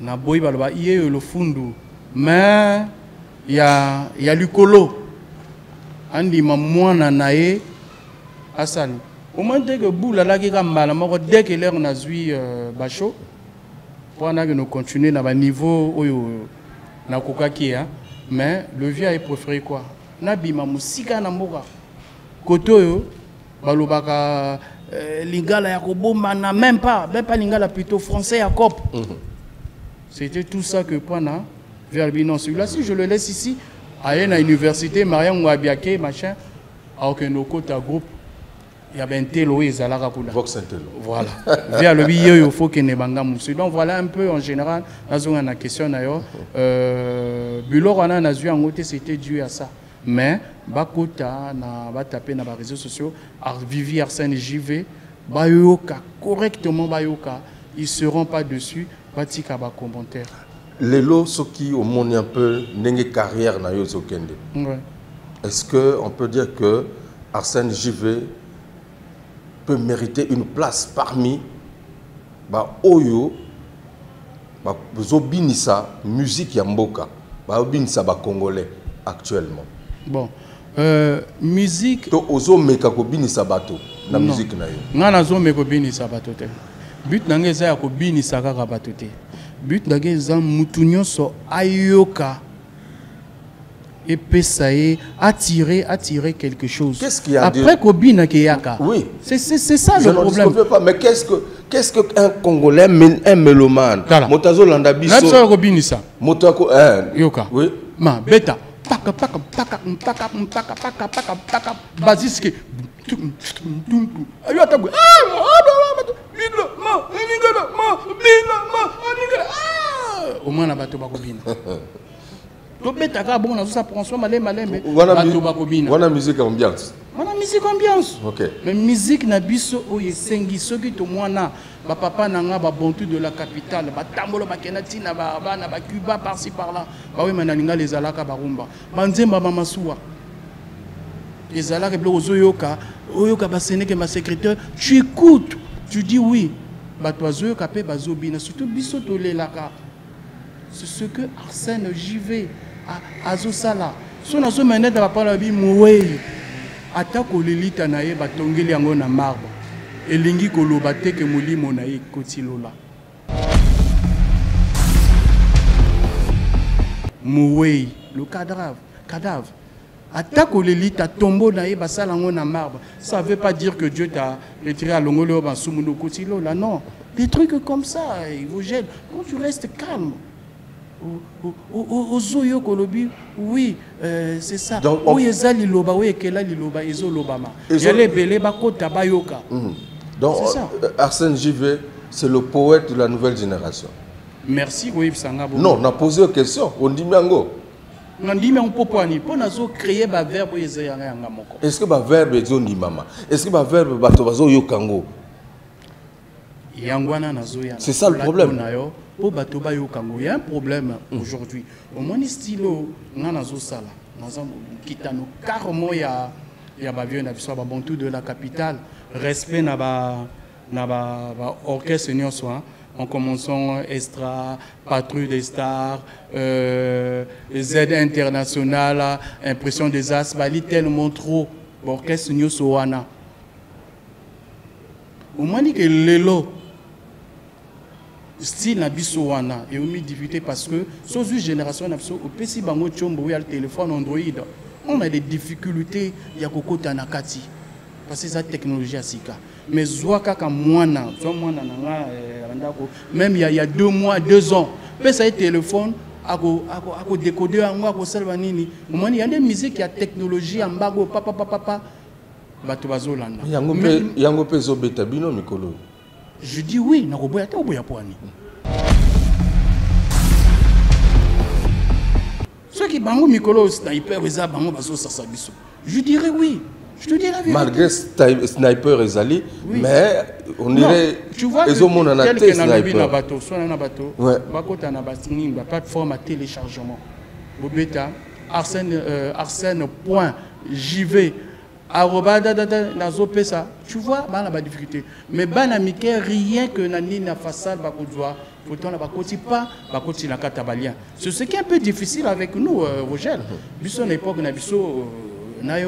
na boy baloba iye le fundu mais ya likolo andi ma mwana nae asali au moment que boula la ki kambala moko dès que l'air na zui bacho pour nous continuer à un niveau mais le vieux a préféré quoi nabima musika na mboka koto balobaka lingala ya koboma na même pas lingala plutôt français à cop c'était tout ça que pana vers non celui-là si je le laisse ici à une université Mariam Wabiake machin alors que nos côtes à groupe il y a un télo et Zalara pour la Vox Intello. Voilà. Via le billet, il faut qu'il ne banga moussu. Donc voilà un peu en général, la question d'ailleurs. Bulor on a vu en côté c'était dû à ça. Mais bakota na ba taper na ba réseaux sociaux, Vivi Arsène JV, bayoka correctement bayoka, ils seront pas dessus, batika ba commentaire. Les lots ceux qui au monde un peu n'engé carrière na yo zokende. Ouais. Est-ce que on peut dire que Arsène JV peut mériter une place parmi Oyo, Zobinissa, musique Yamboka, Zobinissa Congolais actuellement. Bon, musique. To Ozo Mekako Binissa Bato, la musique na yo. Nana Zo Meko Binissa Bato te. But Nangeza Yako Binissa Kaka Bato te. But Nangeza Moutounion so Ayoka. Et Pessaye attirer quelque chose. Qu'est-ce qu'il y a après Kobina Keyaka? Oui. C'est ça le problème. Pas, mais qu'est-ce qu'un Congolais, un mélomane? Motazo Landabiso. Là, ça Kobini ça. Motako Yoka. Oui. Ma beta. Paka. Basiski. Ayo atabu. Au moins na bato bakobina. To betaka bon na ça prend soin malé mais bato bakobina. Wana musique ambiance. Wana musique ambiance. OK. Mais musique na biso oye sengi soki to mwana ba papa nanga ba bontu de la capitale ba tambolo ba kenati na ba na ba Cuba par-ci par-là. Ba oui manalinga les alaka barumba. Banzemba mama suwa. Les alaka blo ozoyoka, oyoka ba seneke ma secrétaire, tu écoutes. tu dis oui. Batoiseau kapé bazobina surtout biso tolelaka. C'est ce que Arsène JV azosala. Son azo menait dans la parole bi moué. Atako lelita nae batongeli yango na marbre. Elingi koloba te ke molimo nae kotilola. Moué, le cadavre. Atako lelita tombeau nae basala yango na marbre. Ça veut pas dire que Dieu t'a retiré à longolo ba sumuno kotilola, non. Des trucs comme ça, ils vous gênent. Quand tu restes calme. Ozoyo kolobi, oui, c'est ça. Donc, oui, eza liloba, oui, kela liloba, ezo lobama. Yale belé bako tabayoka. Donc, Arsène JV, c'est le poète de la nouvelle génération. Merci, oui, Sangabo. Non, on a posé une question. On dit Miango. On dit mais on peut pas ni. On a créé un verbe Est-ce que le verbe est on dit maman? Est-ce que le verbe batobazo yokango? C'est ça le problème. Il y a un problème aujourd'hui. Au moins, stylo, carrément, il y a un tout de la capitale. Respect dans l'orchestre, en commençant Estra, Patrouille des Stars, Z International, Impression des As, tellement trop. L'orchestre Nyosoana. Au moins, il y a l'élo. Style na biso wana et omi difficulté parce que sur une génération na biso au pesi bango chombo ya le téléphone Android on a des difficultés ya kokota na kati parce que ça technologie asika mais zwa kaka mwana nanga bandako même il y a 2 mois 2 ans pesa un téléphone ako décoder yango ako salva nini il y a des musiques ya technologie ambago papa bato bazolanda yango peso beta bino mikolo. Je dis oui, na roboya ta oboya poani. Ceux qui bango mikolo sniper eza bango baso sasa biso. Je dirais oui. Je te dis la vérité. Malgré sniper ezali, oui. Mais on irait tu vois que tel que na bateau, soit na bateau, bakota na basting ba plateforme à téléchargement. Bobeta Arsène.jv tu vois, il y a des difficultés. Mais rien que la façade, c'est ce qui est un peu difficile avec nous, Roger. À l'époque, on a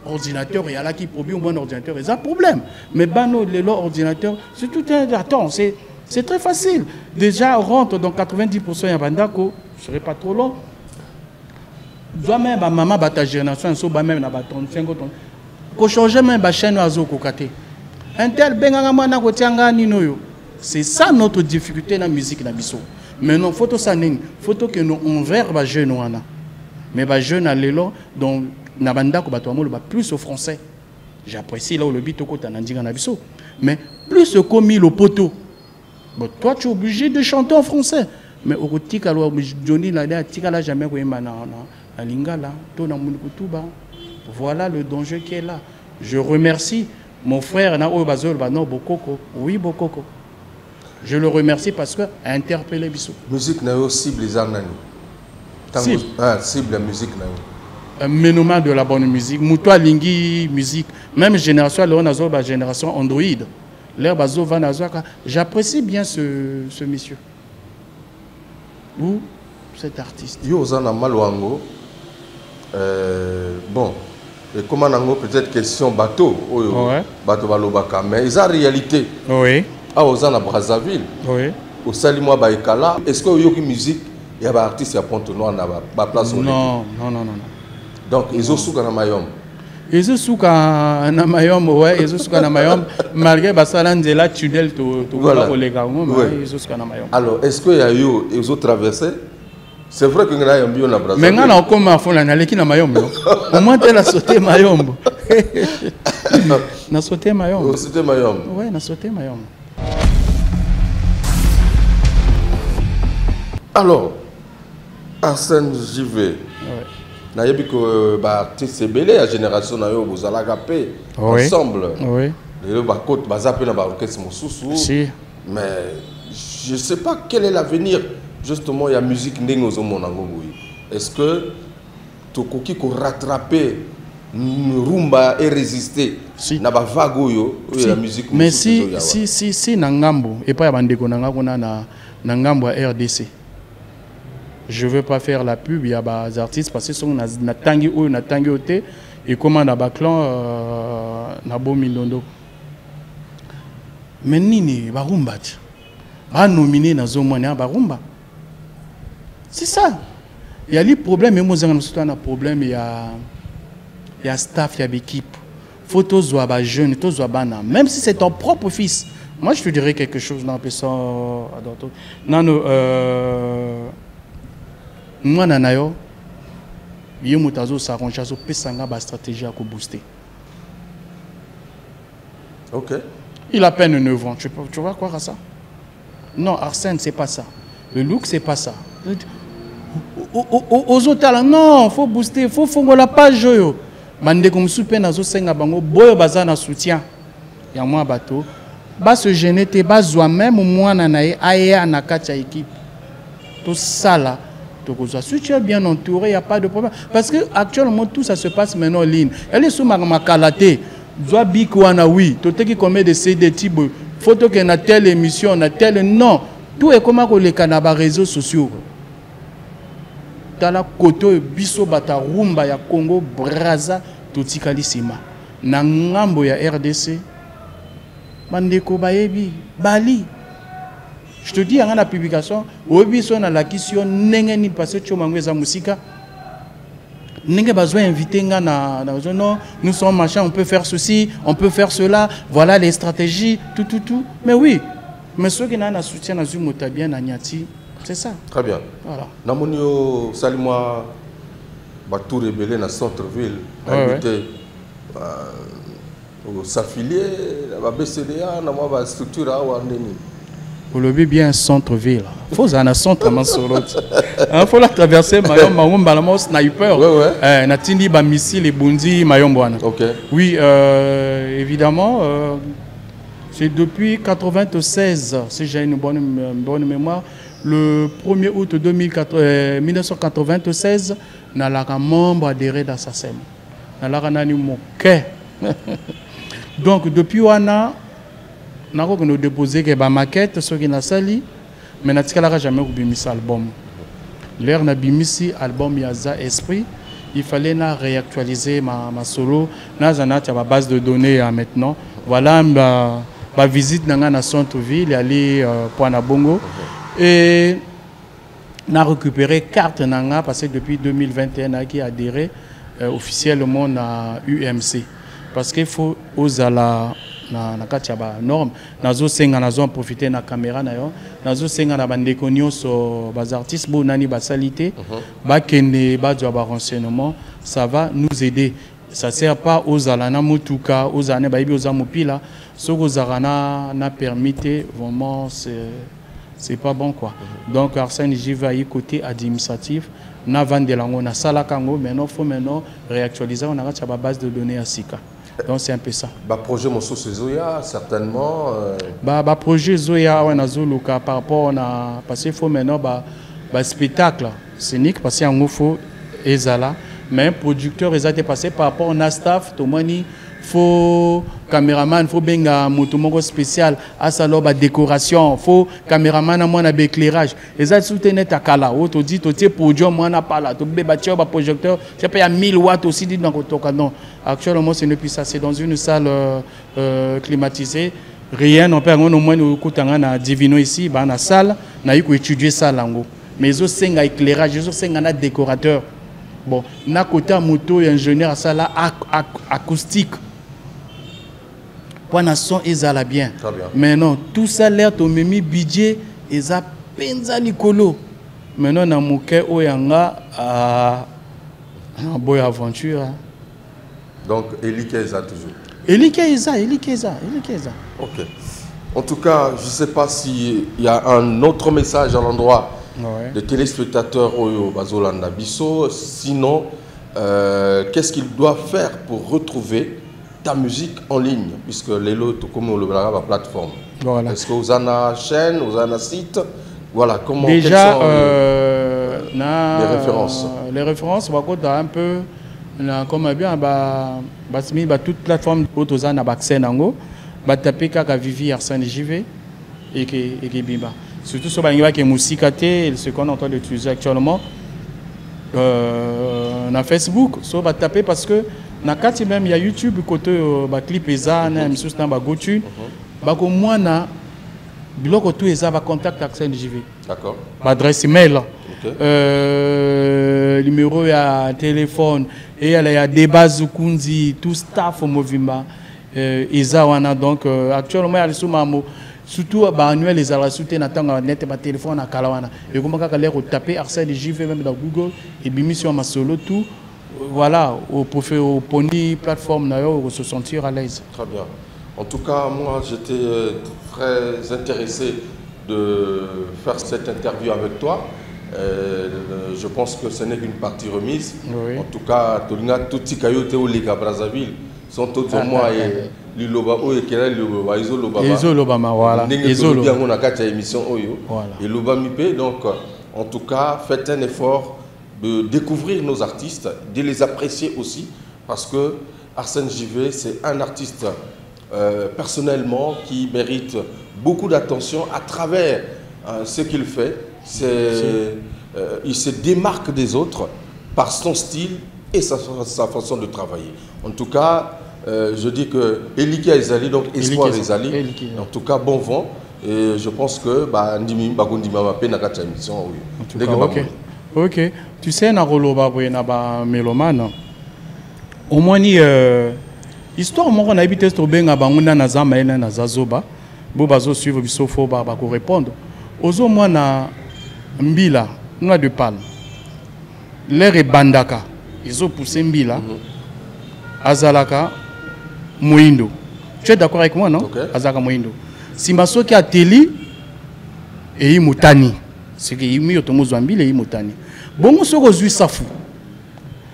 ordinateur, il y a là qui produit un bon ordinateur, il y a un problème. Mais l'ordinateur, c'est tout un... Attends, c'est très facile. Déjà, on rentre dans 90% de Bandako, je ne serai pas trop long. Même maman, ta génération, même na 35 ans. Ko changer même ba chaîne azo ko kate. Un tel benganga mwana ko tianga ninoyo. C'est ça notre difficulté dans la musique na biso. Mais non photo ça ning, photo que nous on vers ba jeune wana. Mais ba jeune alelo donc na banda ko bato amolo ba plus au français. J'apprécie là le bito ko tanandinga na biso. Mais plus commis le poteau. Bon toi tu es obligé de chanter en français. Mais au tika lo Johnny là tika là jamais ko yemba na lingala to na munikutuba. Voilà le danger qui est là. Je remercie mon frère Nao Bazol Bano Bokoko. Oui, Bokoko. Je le remercie parce qu'il a interpellé Bissou. Musique Nao cible les Arnani. Cible la musique Nao. Un monument de la bonne musique. Moutoua Lingui musique. Même génération, alors on a génération Android. L'air Bazo Vanazoaka. J'apprécie bien ce monsieur. Ou cet artiste. Yo Zana Malouango. Bon. Et comment on a peut-être question bateau, bateau balobaka, mais ils ont réalité. Oui. Ah, aux à Brazzaville. Oui. Au Salimoa Baïkala. Est-ce qu'il y a une musique, il y a des artistes qui ont Noir na place au non. Donc ils ont souka na mayom. Ils ont souka na mayom, ouais. Ils ont souka na mayom. Malgré Bassalan de la tunnel, ils ont souka na mayom. Alors, est-ce qu'il y a eu, ils ont traversé? C'est vrai que nous avons bien la Brazzaville. Mais nous avons comme un fond, nous avons mayom. Au moins, tu as sauté mayom. Tu as sauté mayom. Tu as sauté mayom. Oui, tu as sauté mayom. Alors, Arsène JV. Nous avons vu que c'est belé la génération vous allez agapé ensemble. Oui. Mais je ne sais pas quel est l'avenir. Justement, il y a musique négozo monangoui. Est-ce que tu peux rattraper rumba et résister Si. Na ba vague oyo Si. la musique. Mais si Nangambo et pas Bandeko Nangakona na Nangambo à RDC. Je veux pas faire la pub, il y a des artistes parce que sont na tangi ou na tangi oté et comment na ba clan na bo Mindondo. Mais nini barumba ba nominé na zomona barumba. C'est ça. Il y a les problèmes, mais moi j'ai un problème, il y a staff, il y a l'équipe. Faut tous soient jeunes, tous soient bana. Même si c'est ton propre fils. Moi je te dirais quelque chose dans personne. Non, moi nanayo, il y a s'arranger à pesanga ba stratégie à booster. OK. Il a à peine 9 ans. Tu vas croire à ça? Non, Arsène, c'est pas ça. Le look, c'est pas ça. Aux autres, non, il faut booster, il faut la page. Mande comme soupe na zo senga bango boyo baza na soutien. Ya moi bateau. Ba se gêner te ba zo même moi na nae aya na katia équipe. Tout ça là, si tu es bien entouré, il n'y a pas de problème. Parce que actuellement tout ça se passe maintenant en ligne. Elle est sous ma kalaté. Zo bik wana oui, tout qui commet de CD type photo que na telle émission, na telle non, tout est comme les canaba réseaux sociaux. Dans la côté biso bata rumba ya Congo Brazza totikali sima na ngambo ya RDC bandeko bayebi bali je te dis en la publication obiso na la question ndenge ni parce que chomango za musika ndenge besoin inviter nga na non nous sommes machin on peut faire ceci on peut faire cela voilà les stratégies tout mais oui mais ceux qui na soutien na zumota bien na nyati. C'est ça. Très bien. Voilà. Namonio Salimoa Batou rebellé dans le centre-ville, invité s'affilier à la BCDA, dans la structure à Wandeni. Vous le voyez bien, centre-ville. Il faut un centre à Mansorot. Il faut la traverser, Mayom, Mayom, Balamo, sniper. Ouais. Natindi, Bamissi, Bundi, Mayom, Boana. Ok. Oui, évidemment. C'est depuis 1996, si j'ai une bonne mémoire. Le 1er août 1996, nous avons membre adhéré dans sa SACEM. Nous avons donc, depuis un an, nous avons déposé une maquette, ce qui est sali, mais nous n'avons jamais oublié cet album. L'air n'a bimisi album Yaza Esprit, il fallait réactualiser ma solo. Nous avons une base de données maintenant. Voilà ma visite dans la centre-ville, aller pour Bongo. Et on a récupéré carte nanga parce que depuis 2021 on a adhéré officiellement à UMC parce qu'il faut oser la norme nazo senga nazo profiter na caméra na yo nazo senga na bandeko nyonso bas artistes bo nani basalité ba kende ba jwa ba renseignement ça va nous aider. Ça sert pas aux alana mutuka aux ane ba ibi aux amopila ce que zarana na permité vraiment c'est pas bon quoi. Donc Arsène j'y vais côté administratif na vendre lango na sala kango maintenant faut réactualiser on a la base de données à Sika. Donc c'est un peu ça. Bah projet Mosso Zoya certainement bah projet Zoya on a zoluka par rapport à parce qu'il faut maintenant spectacle scénique parce qu'il y a un faut ezala mais producteur ils a été passé par rapport à staff tomani faut caméraman faut benga moto spécial à saloba décoration faut caméraman à moi na éclairage les a soutenir ta kala auto dit to tie podium moi na pas là to bâtir ba projecteur c'est pas 1000 watts aussi dit dans toka non actuellement ce n'est plus ça c'est dans une salle climatisée rien on peut au moins nous kutanga na divino ici ba na salle na yiko étudier ça lango mais zo senga éclairage zo senga na décorateur bon na côté moto et ingénieur à ça là acoustique point son ezala bien. Mais non, tout ça l'air to memi budget eza penza likolo. Maintenant na moke oyanga à boy aventure. Donc Eli Keza toujours. Eli Keza. OK. En tout cas, je ne sais pas s'il y a un autre message à l'endroit des téléspectateurs au Bazolanda Bisso. Sinon, qu'est-ce qu'ils doivent faire pour retrouver ta musique en ligne, puisque les lots, comme on le verra, la plateforme. Voilà. Est-ce que vous avez une chaîne, vous avez un site? Voilà, comment déjà, les références? Les références, on va un peu Comme bien, toute plateforme autoza na accès nango, taper kaka Vivi Arsène JV et que bimba. Surtout sur la musique, ce qu'on entend utiliser actuellement na Facebook, so taper parce que na kati même il y a YouTube côté clip eza na misus na GoTune, ko moi na biloko tout eza ba contact Arsène JV. D'accord. Adresse email. Numéro à téléphone et il y a des bases Zukunzi, tout staff au Movimba Isawana donc actuellement il y a surtout annuel les ala soutenir n'attend net ba téléphone à Kalawana et comment qu'à l'air taper Arsène JV même dans Google et bimission ma solo tout voilà au pony plateforme d'ailleurs se sentir à l'aise. Très bien. En tout cas moi j'étais très intéressé de faire cette interview avec toi. Je pense que ce n'est qu'une partie remise. Oui. En tout cas, tout ce qui est au Liga Brazzaville sont tous au moins Liloba ou et Liloba Isolobama voilà. Donc, en tout cas, faites un effort de découvrir nos artistes, de les apprécier aussi, parce que Arsène JV, c'est un artiste personnellement qui mérite beaucoup d'attention à travers ce qu'il fait. Il se démarque des autres par son style et sa façon de travailler. En tout cas, je dis que Elikia Ezali, donc Espoir Ezali, en tout cas, bon vent. Et je pense que Ndimi Bagundima va peine à émission. Ok. Tu sais, na roloba na mélomane. Au moins histoire moi on habite au benga banguna na zamaela na zazoba. Bo bazo suivre bisofo ba ko répondre. Ozo moi na Mbila, noix de palme. L'air est bandaka. Ils ont poussé Mbila. Azalaka, Moindo. Tu es d'accord avec moi, non? Okay. Azalaka Moindo. Simbaso qui a teli et Imutani. C'est que Imi Otomozo Mbila et Imutani. Bon, on se rejoue Safou.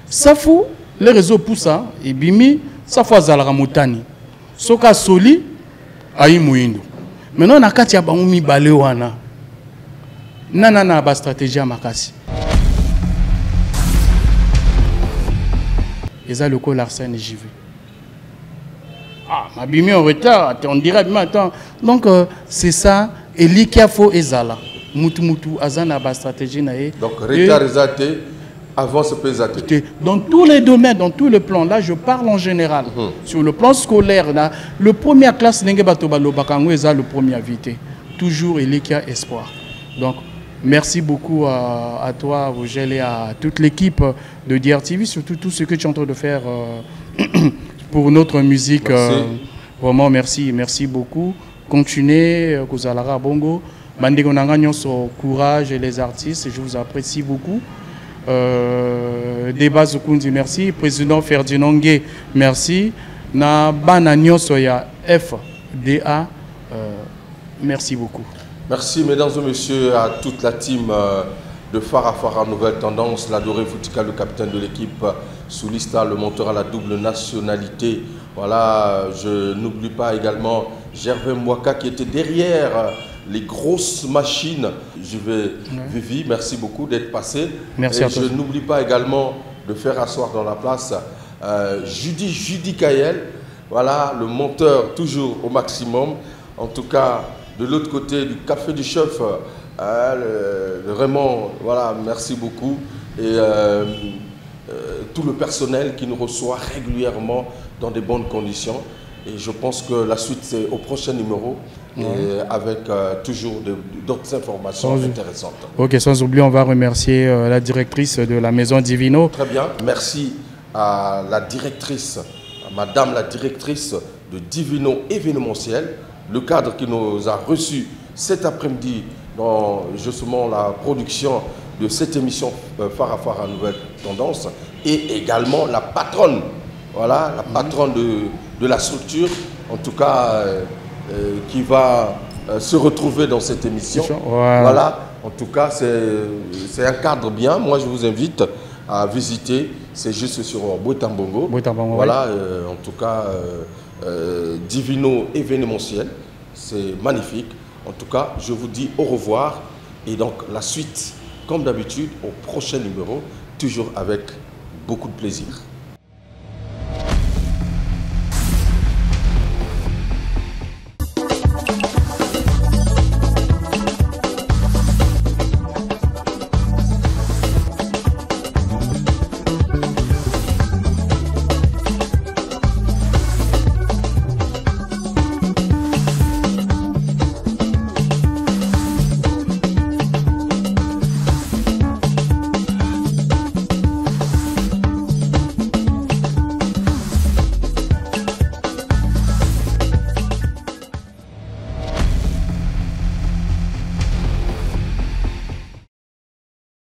Safou, le réseau poussa et Bimi, Safou Azalaka Mutani. Soka Soli, Aïe Moindo. Maintenant, on a Katia Baoumi Balewana. Nanana ba stratégie à Makassi. Et ça le col Arsène JV. Ah, ma bimi en retard, on dirait bien attends. Donc c'est ça et l'Ikiafo ezala. Mutu azana ba stratégie nae. Donc retard exaté avant ce pesaté. Dans tous les domaines, dans tous les plans, là je parle en général. Sur le plan scolaire là, le première classe n'enge bato balobakango eza le premier invité. Toujours Elikia Espoir. Donc merci beaucoup à toi, Rogel, et à toute l'équipe de DRTV, surtout tout ce que tu es en train de faire pour notre musique. Vraiment, merci beaucoup. Continuez, Kozalara Bongo. Bandegonanga sur courage et les artistes, je vous apprécie beaucoup. Débat Zukundi, merci. Président Ferdinand Gué, merci. Na Bananyo Soya FDA, merci beaucoup. Merci mesdames et messieurs à toute la team de Farah Nouvelle Tendance, l'adoré Foutika, le capitaine de l'équipe, Soulista, le monteur à la double nationalité. Voilà, je n'oublie pas également Gervais Mwaka qui était derrière les grosses machines. Je vais Vivi, merci beaucoup d'être passé. Merci. Et je n'oublie pas également de faire asseoir dans la place Judy Kayel, voilà, le monteur toujours au maximum. En tout cas, de l'autre côté du café du chef, vraiment, voilà, merci beaucoup. Et tout le personnel qui nous reçoit régulièrement dans des bonnes conditions. Et je pense que la suite, c'est au prochain numéro, et avec toujours d'autres informations intéressantes. Ok, sans oublier, on va remercier la directrice de la Maison Divino. Très bien, merci à la directrice, à madame la directrice de Divino événementiel, le cadre qui nous a reçus cet après-midi dans justement la production de cette émission Farah Nouvelle Tendance, et également la patronne, voilà, la patronne de la structure, en tout cas qui va se retrouver dans cette émission. Voilà, en tout cas c'est un cadre bien. Moi je vous invite à visiter, c'est juste sur Boitambongo. Voilà, en tout cas Divino événementiel, c'est magnifique. En tout cas, je vous dis au revoir et donc la suite, comme d'habitude, au prochain numéro, toujours avec beaucoup de plaisir.